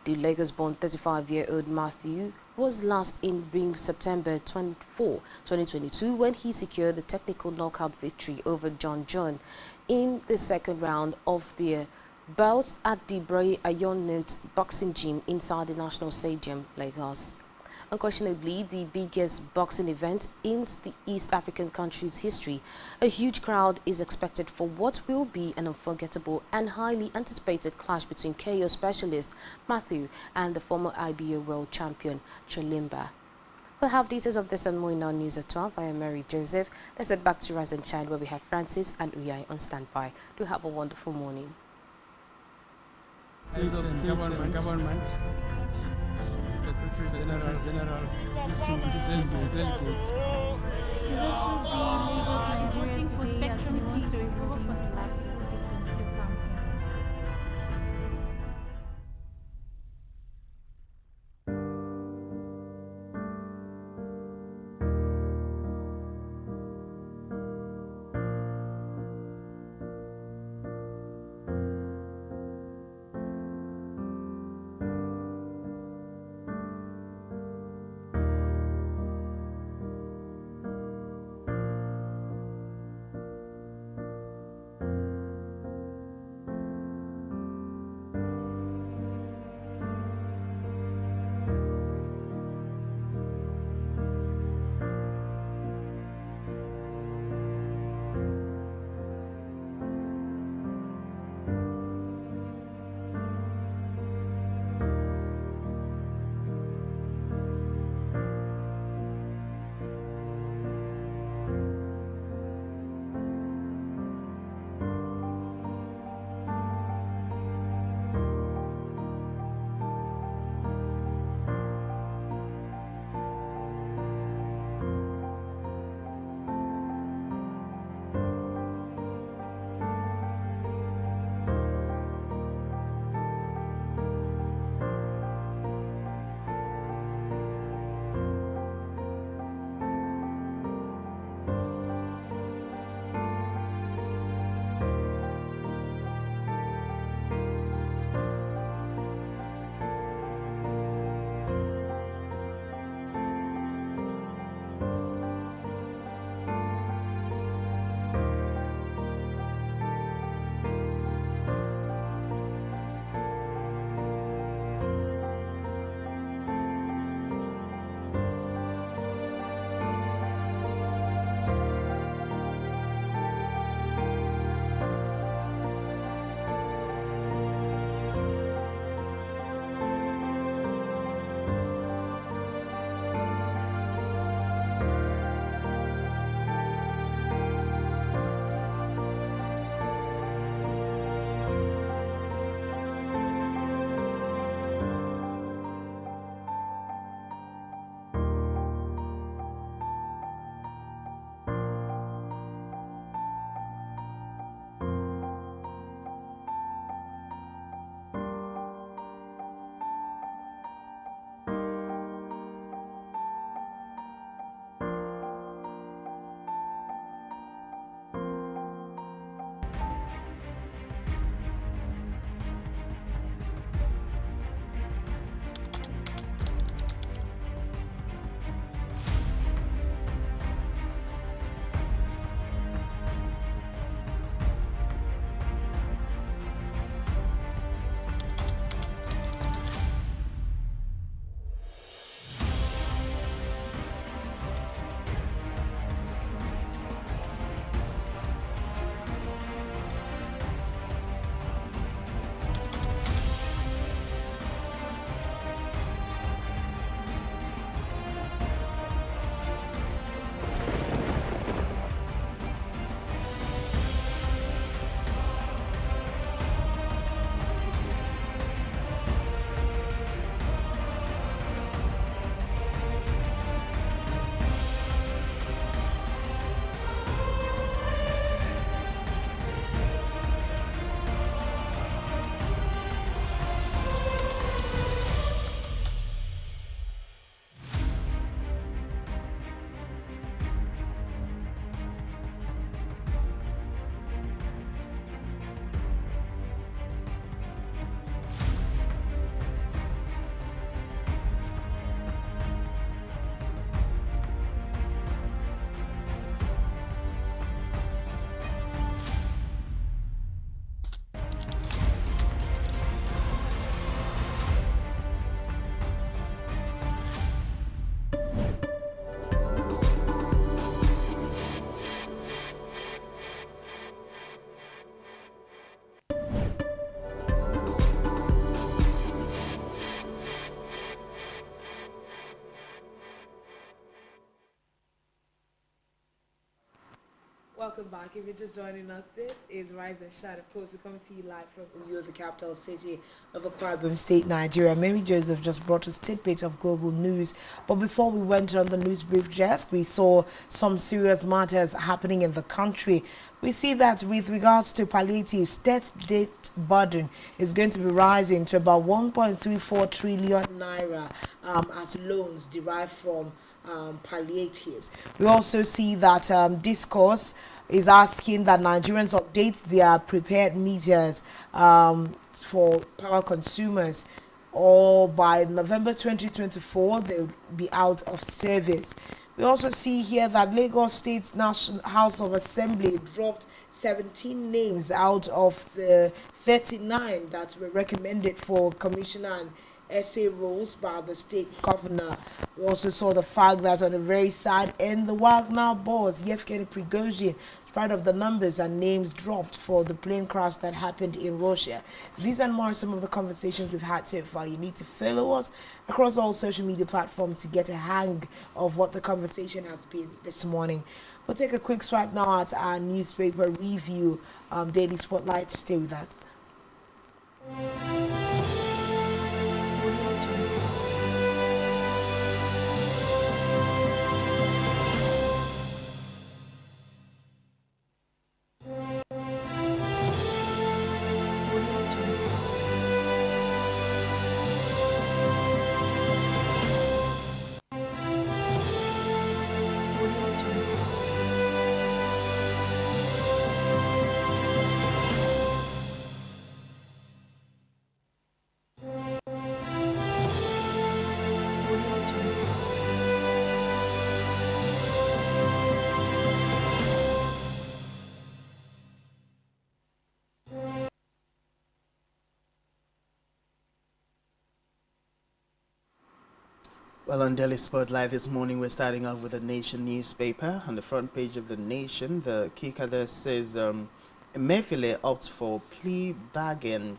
The Lagos-born 35-year-old Matthew was last in ring September 24, 2022 when he secured the technical knockout victory over John in the second round of the bout at the Bray Ayonnote Boxing Gym inside the National Stadium, Lagos. Unquestionably, the biggest boxing event in the East African country's history, a huge crowd is expected for what will be an unforgettable and highly anticipated clash between KO specialist Matthew and the former IBO world champion Chalimba. We'll have details of this and more in our news at 12. I am Mary Joseph. Let's head back to Rise and Shine, where we have Francis and Uyai on standby. Do have a wonderful morning. Heads of state and government, Secretary General, distinguished delegates. This was the Lagos Nigeria today as we want to recover for the lapses in predictive counting. welcome back. If you're just joining us, this is Rise and Shine. Of course, we're coming to you live from Uyo, the capital city of Akwa Ibom State, Nigeria. Mary Joseph just brought us tidbits of global news. But before we went on the news brief desk, we saw some serious matters happening in the country. We see that with regards to palliative, state debt burden is going to be rising to about 1.34 trillion naira as loans derived from palliatives. We also see that Discourse is asking that Nigerians update their prepared meters for power consumers, or by November 2024 they'll be out of service. We also see here that Lagos State National House of Assembly dropped 17 names out of the 39 that were recommended for commissioner and essay roles by the state governor. We also saw the fact that on the very sad end, the Wagner boss, Yevgeny Prigozhin, is part of the numbers and names dropped for the plane crash that happened in Russia. These and more are some of the conversations we've had so far. You need to follow us across all social media platforms to get a hang of what the conversation has been this morning. We'll take a quick swipe now at our newspaper review, Daily Spotlight. Stay with us. Well, on Daily Spotlight this morning, we're starting off with the Nation newspaper. On the front page of the Nation, the kicker there says, Emefiele opts for plea bargain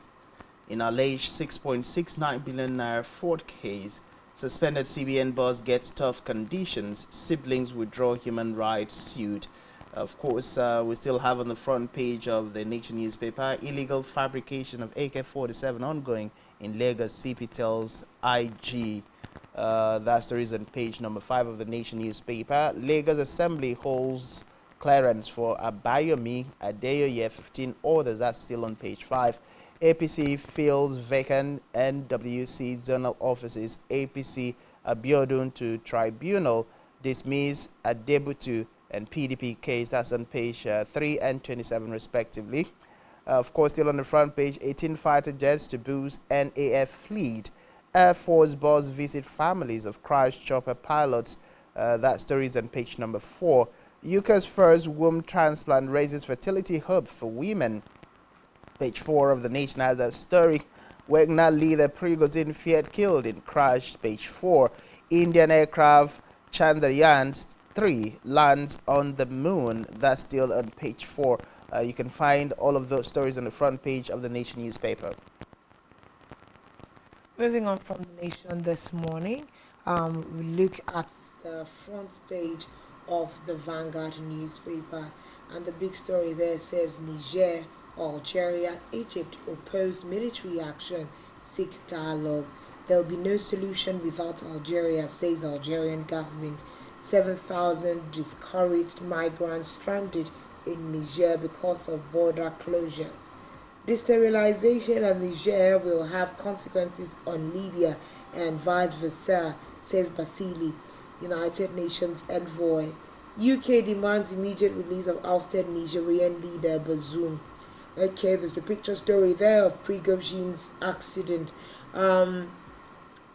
in alleged 6.69 billion naira fraud case. Suspended CBN boss gets tough conditions. Siblings withdraw human rights suit. Of course, we still have on the front page of the Nation newspaper, illegal fabrication of AK-47 ongoing in Lagos, CP tells IG. That story is on page number 5 of the Nation newspaper. Lagos Assembly holds clearance for Abayomi Adeoye, 15 orders. That's still on page 5. APC fills vacant NWC zonal offices. APC Abiodun to tribunal. Dismiss Adebutu and PDP case. That's on page 3 and 27 respectively. Of course, still on the front page, 18 fighter jets to boost NAF fleet. Air Force boss visit families of crashed chopper pilots. That story is on page number 4. UK's first womb transplant raises fertility hope for women. Page 4 of the Nation has that story. Wagner leader Prigozhin feared killed in crash. Page 4. Indian aircraft Chandrayaan 3 lands on the moon. That's still on page 4. You can find all of those stories on the front page of the Nation newspaper. Moving on from the Nation this morning, we look at the front page of the Vanguard newspaper, and the big story there says Niger, Algeria, Egypt oppose military action, seek dialogue. There'll be no solution without Algeria, says Algerian government. 7,000 discouraged migrants stranded in Niger because of border closures. Destabilization of Niger will have consequences on Libya and vice versa, says Basili, United Nations envoy. UK demands immediate release of ousted Nigerian leader Bazoum. Okay, there's a picture story there of Prigozhin's accident.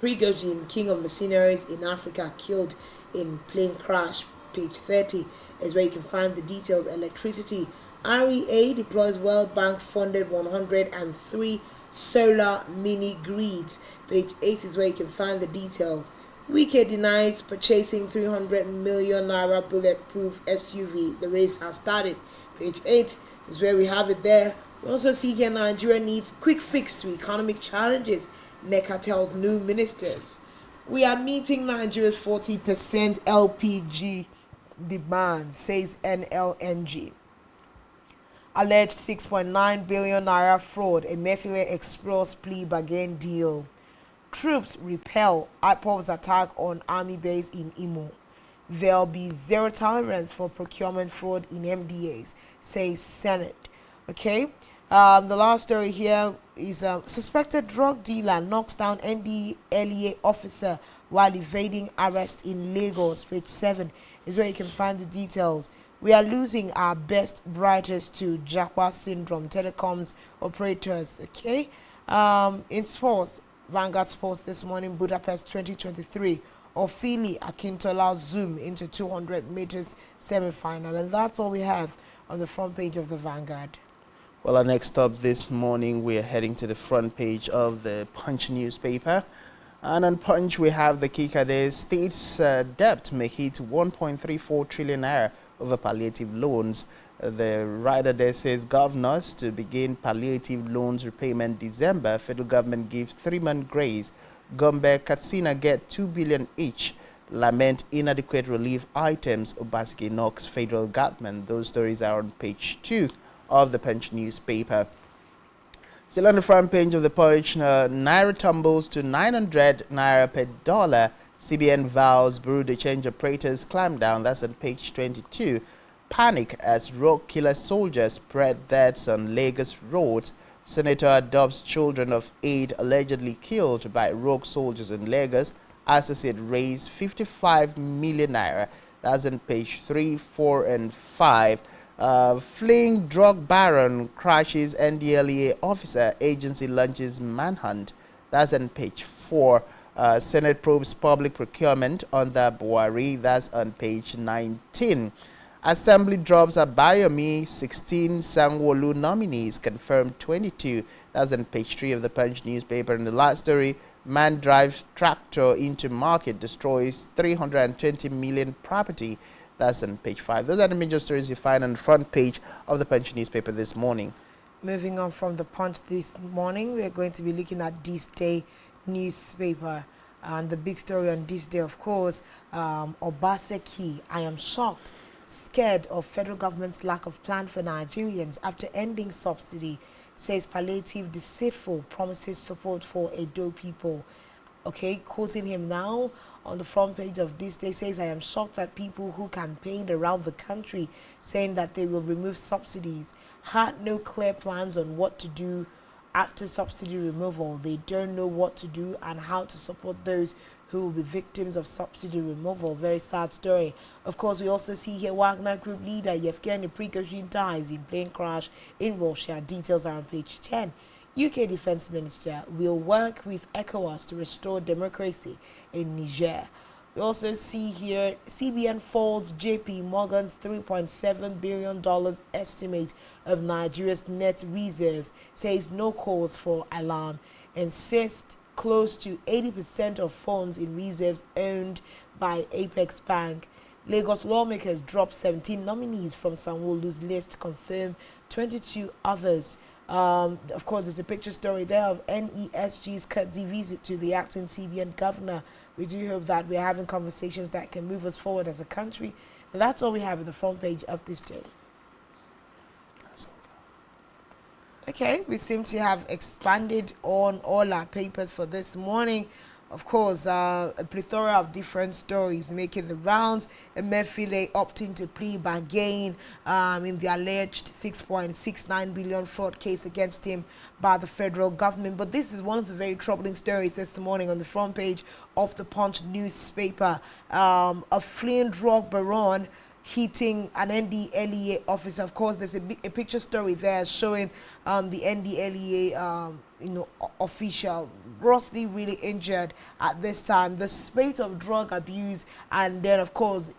Prigozhin, king of mercenaries in Africa, killed in plane crash. Page 30 is where you can find the details. Electricity. REA deploys World Bank funded 103 solar mini grids. Page 8 is where you can find the details. Wike denies purchasing 300 million naira bulletproof SUV. The race has started. Page 8 is where we have it there. We also see here Nigeria needs quick fix to economic challenges. NECA tells new ministers. We are meeting Nigeria's 40% LPG demand, says NLNG. Alleged 6.9 billion naira fraud. Emefiele explores plea bargain deal. Troops repel IPOB's attack on army base in Imo. There'll be zero tolerance for procurement fraud in MDAs, says Senate. Okay. The last story here is suspected drug dealer knocks down NDLEA officer while evading arrest in Lagos. Page 7 is where you can find the details. We are losing our best, brightest to Japa syndrome, telecoms operators. Okay. In sports, Vanguard Sports this morning, Budapest 2023. Ofili Akintola zoom into 200 meters semi-final. And that's all we have on the front page of the Vanguard. Well, our next stop this morning, we are heading to the front page of the Punch newspaper. And on Punch, we have the kicker there. State's debt may hit 1.34 trillion naira over palliative loans. The rider there says governors to begin palliative loans repayment December. Federal government gives 3-month grace. Gombe, Katsina get 2 billion each. Lament inadequate relief items. Obaseki knocks federal government. Those stories are on page 2 of the Punch newspaper. Still on the front page of the Punch, Naira tumbles to 900 Naira per dollar. CBN vows Bureau de Change operators clamp down. That's on page 22. Panic as rogue killer soldiers spread deaths on Lagos roads. Senator adopts children of 8 allegedly killed by rogue soldiers in Lagos. Associate raised 55 million naira. That's on page 3, 4, and 5. Fleeing drug baron crashes NDLEA officer. Agency launches manhunt. That's on page 4. Senate probes public procurement under Buhari. That's on page 19. Assembly drops Abayomi, 16 Sanwo-Olu nominees, confirmed 22. That's on page 3 of the Punch newspaper. And the last story, man drives tractor into market, destroys 320 million property. That's on page 5. Those are the major stories you find on the front page of the Punch newspaper this morning. Moving on from the Punch this morning, we are going to be looking at This Day newspaper. And the big story on this day, of course, Obaseki, I am shocked, scared of federal government's lack of plan for Nigerians after ending subsidy, says palliative deceitful, promises support for Edo people. Okay, quoting him now on the front page of This Day, says, I am shocked that people who campaigned around the country saying that they will remove subsidies had no clear plans on what to do after subsidy removal. They don't know what to do and how to support those who will be victims of subsidy removal. Very sad story. Of course, we also see here Wagner Group leader Yevgeny Prigozhin dies in plane crash in Russia. Details are on page 10. UK Defense Minister will work with ECOWAS to restore democracy in Niger. We also see here CBN folds JP Morgan's $3.7 billion estimate of Nigeria's net reserves, says no cause for alarm, insists close to 80% of funds in reserves owned by Apex Bank. Lagos lawmakers drop 17 nominees from Sanwo-Olu's list, confirm 22 others. Of course, there's a picture story there of NESG's courtesy visit to the acting CBN governor. We do hope that we're having conversations that can move us forward as a country. And that's all we have in the front page of This Day. Okay, we seem to have expanded on all our papers for this morning. Of course, a plethora of different stories making the rounds. Emefiele opting to plea bargain in the alleged 6.69 billion fraud case against him by the federal government. But this is one of the very troubling stories this morning on the front page of the Punch newspaper. A fleeing drug baron hitting an NDLEA officer. Of course, there's a picture story there showing the NDLEA official grossly really injured at this time. The spate of drug abuse, and then of course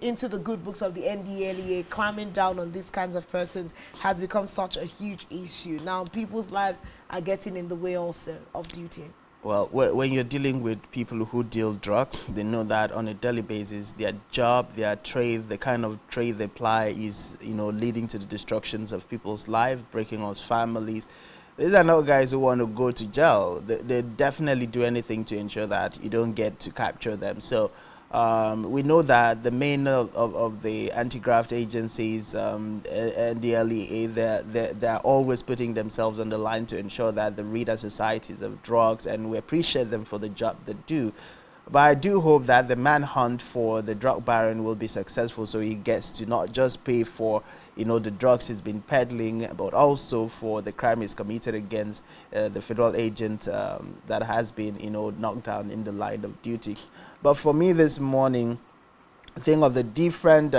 into the good books of the NDLEA, climbing down on these kinds of persons has become such a huge issue. Now people's lives are getting in the way also of duty. Well, when you're dealing with people who deal drugs, they know that on a daily basis, their job, their trade, the kind of trade they ply is, leading to the destructions of people's lives, breaking up families. These are not guys who want to go to jail. They definitely do anything to ensure that you don't get to capture them. So We know that the main of the anti-graft agencies, NDLEA, they're always putting themselves on the line to ensure that the reader societies of drugs, and we appreciate them for the job they do. But I do hope that the manhunt for the drug baron will be successful, so he gets to not just pay for, the drugs he's been peddling, but also for the crime he's committed against the federal agent that has been, knocked down in the line of duty. But for me this morning, I think of the different,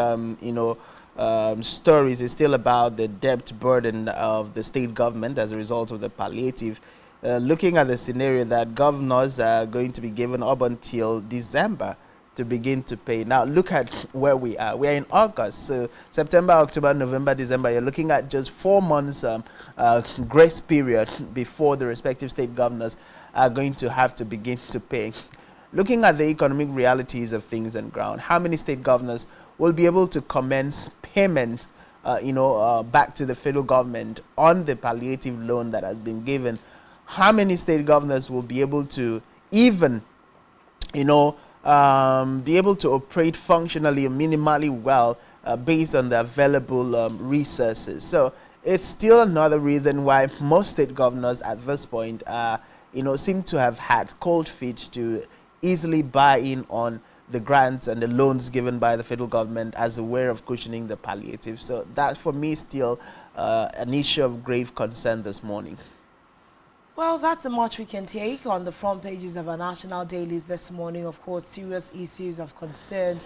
stories is still about the debt burden of the state government as a result of the palliative. Looking at the scenario that governors are going to be given up until December to begin to pay. Now look at where we are. We are in August, so September, October, November, December. You're looking at just 4 months grace period before the respective state governors are going to have to begin to pay. Looking at the economic realities of things on ground, how many state governors will be able to commence payment back to the federal government on the palliative loan that has been given? How many state governors will be able to even, be able to operate functionally or minimally well based on the available resources? So it's still another reason why most state governors at this point, seem to have had cold feet to easily buy in on the grants and the loans given by the federal government as a way of cushioning the palliative. So that, for me, still an issue of grave concern this morning. Well, that's the much we can take on the front pages of our national dailies this morning. Of course, serious issues of concern.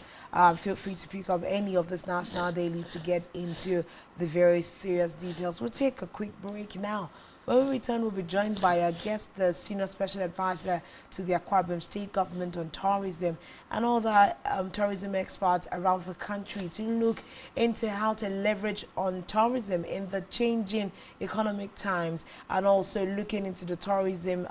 Feel free to pick up any of this national dailies to get into the very serious details. We'll take a quick break now. When we return, we'll be joined by our guest, the Senior Special Advisor to the Akwa Ibom State Government on tourism, and other tourism experts around the country to look into how to leverage on tourism in the changing economic times, and also looking into the tourism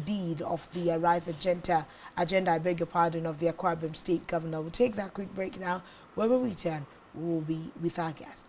deed of the Arise agenda, of the Akwa Ibom State Governor. We'll take that quick break now. When we return, we'll be with our guest.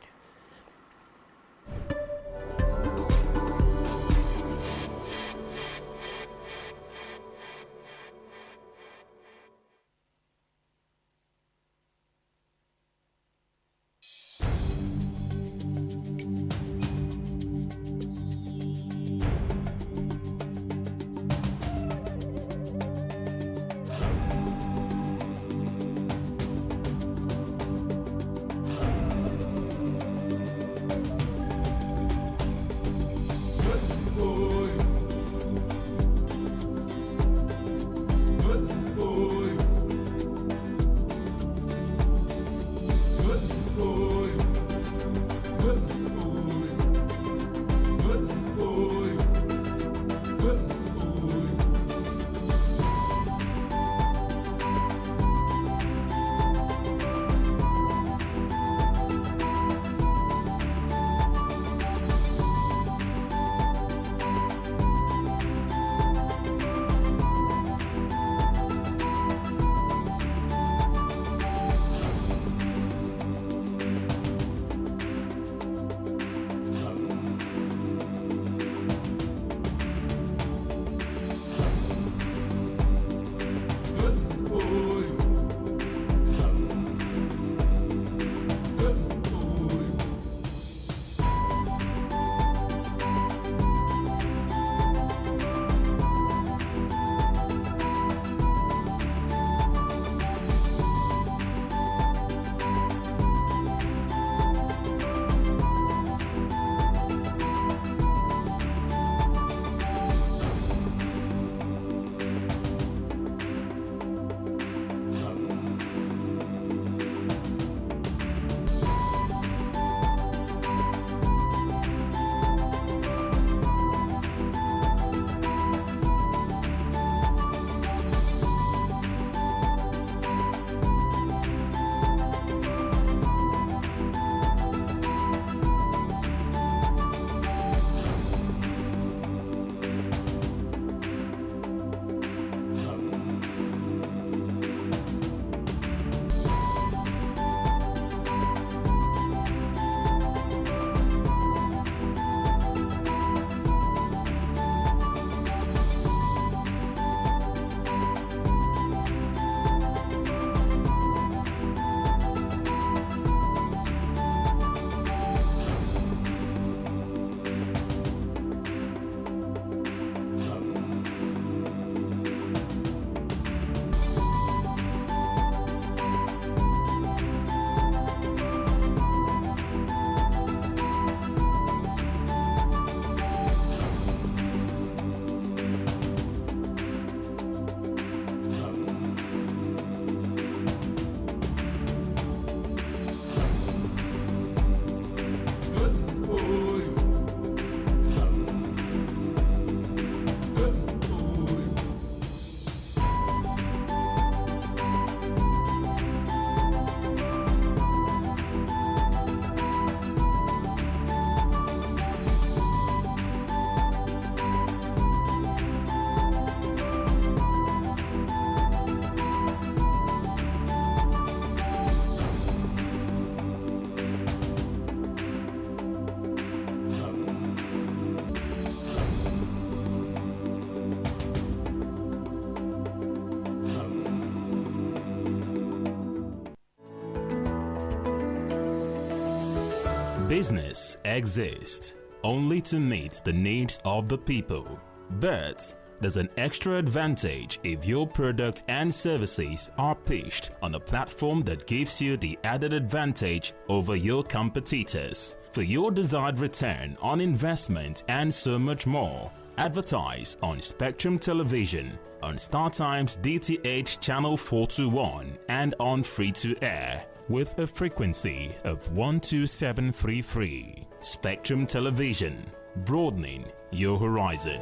Business exists only to meet the needs of the people, but there's an extra advantage if your product and services are pitched on a platform that gives you the added advantage over your competitors. For your desired return on investment and so much more, advertise on Spectrum Television, on StarTimes DTH Channel 421 and on free-to-air with a frequency of 12733. Spectrum Television, broadening your horizon.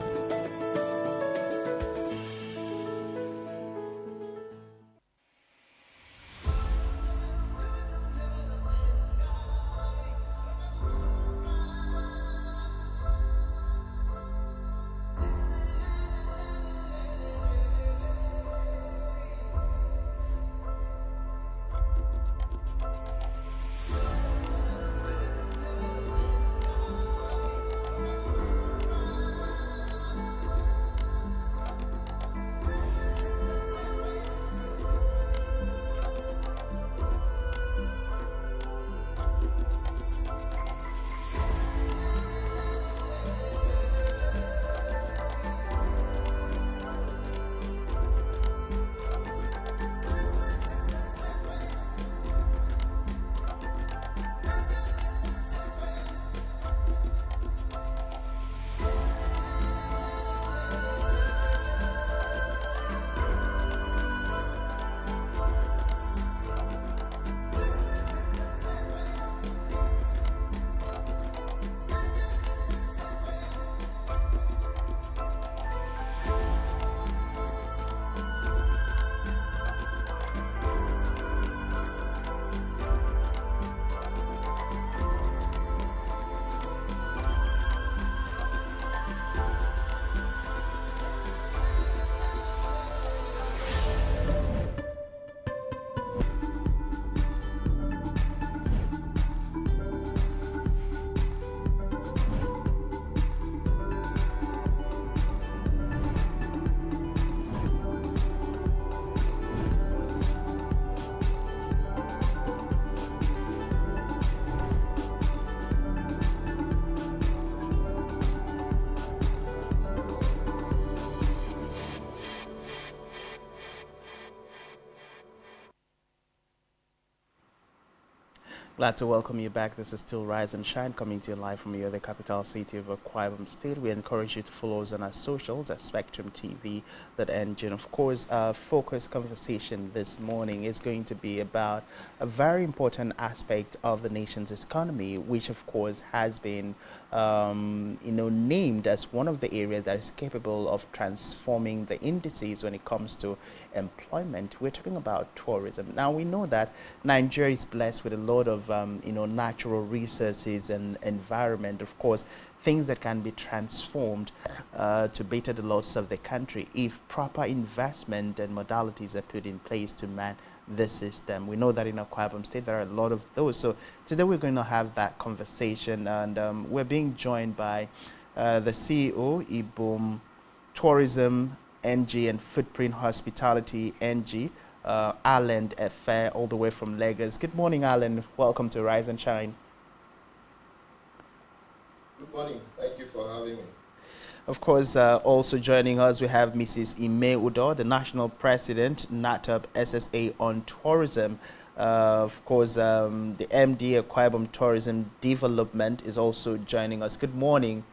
Glad to welcome you back. This is still Rise and Shine, coming to you live from here, the capital city of Akwa Ibom State. We encourage you to follow us on our socials at Spectrum TV, that engine. Of course, our focus conversation this morning is going to be about a very important aspect of the nation's economy, which of course has been named as one of the areas that is capable of transforming the indices when it comes to employment. We're talking about tourism. Now, we know that Nigeria is blessed with a lot of natural resources and environment, of course, things that can be transformed to better the loss of the country if proper investment and modalities are put in place to man this system. We know that in Akwa Ibom State there are a lot of those. So today we're going to have that conversation, and we're being joined by the CEO, Ibom Tourism NG and Footprint Hospitality NG, Alan Efe, all the way from Lagos. Good morning, Alan. Welcome to Rise and Shine. Good morning. Thank you for having me. Of course, also joining us, we have Mrs. Ime Udo, the National President, NATAB SSA on Tourism. Of course, the MD of Akwa Ibom Tourism Development is also joining us. Good morning.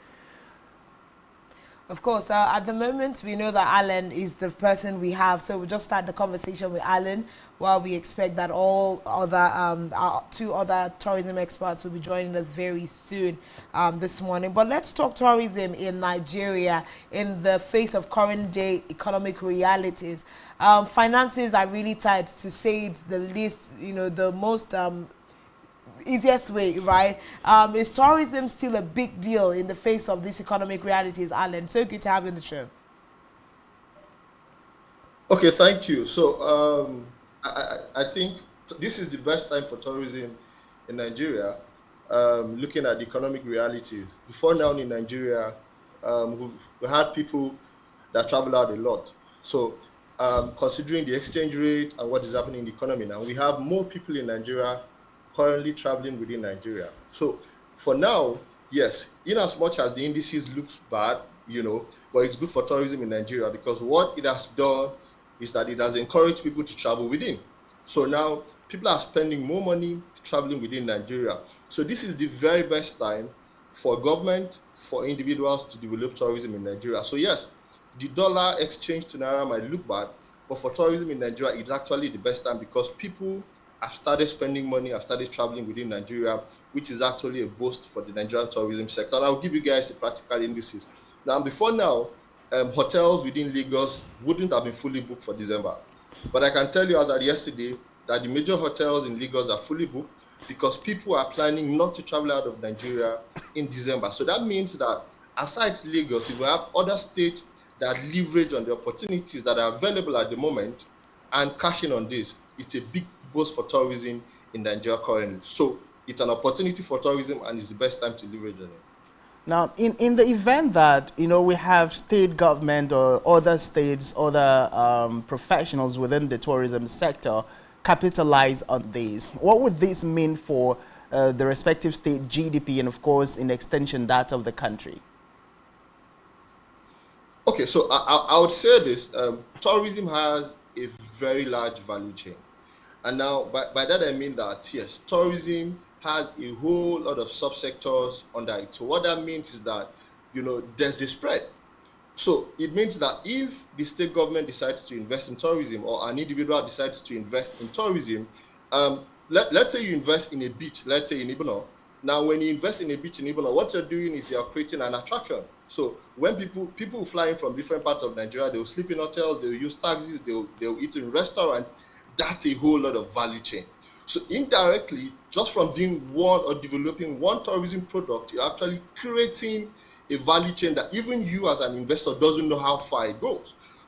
Of course, at the moment, we know that Alan is the person we have, so we'll just start the conversation with Alan while we expect that all other, our two other tourism experts will be joining us very soon this morning. But let's talk tourism in Nigeria in the face of current day economic realities. Finances are really tight, to say it the least, the most easiest way, right? Is tourism still a big deal in the face of these economic realities, Alan? So good to have you on the show. Okay, thank you. So I think this is the best time for tourism in Nigeria, looking at the economic realities. Before now in Nigeria, we had people that travel out a lot. So considering the exchange rate and what is happening in the economy now, we have more people in Nigeria currently traveling within Nigeria. So For now, yes, in as much as the indices looks bad, but it's good for tourism in Nigeria because what it has done is that it has encouraged people to travel within. So now people are spending more money traveling within Nigeria. So this is the very best time for government, for individuals to develop tourism in Nigeria. So yes, the dollar exchange to naira might look bad, but for tourism in Nigeria, it's actually the best time because people have started spending money, have started traveling within Nigeria, which is actually a boost for the Nigerian tourism sector. And I'll give you guys the practical indices. Now, before now, hotels within Lagos wouldn't have been fully booked for December. But I can tell you as of yesterday that the major hotels in Lagos are fully booked because people are planning not to travel out of Nigeria in December. So that means that aside Lagos, if we have other states that leverage on the opportunities that are available at the moment and cashing on this, it's a big boost for tourism in Nigeria currently. So it's an opportunity for tourism and it's the best time to leverage on it. Now, in the event that, we have state government or other states, other professionals within the tourism sector capitalize on this, what would this mean for the respective state GDP and, of course, in extension, that of the country? Okay, so I would say this. Tourism has a very large value chain. And now, by that I mean that, yes, tourism has a whole lot of subsectors under it. So what that means is that, there's a spread. So it means that if the state government decides to invest in tourism or an individual decides to invest in tourism, let's say you invest in a beach, let's say in Ibadan. Now, when you invest in a beach in Ibadan, what you're doing is you're creating an attraction. So when people fly in from different parts of Nigeria, they'll sleep in hotels, they'll use taxis, they'll eat in restaurants. That's a whole lot of value chain. So indirectly, just from doing one or developing one tourism product, you're actually creating a value chain that even you as an investor doesn't know how far it goes.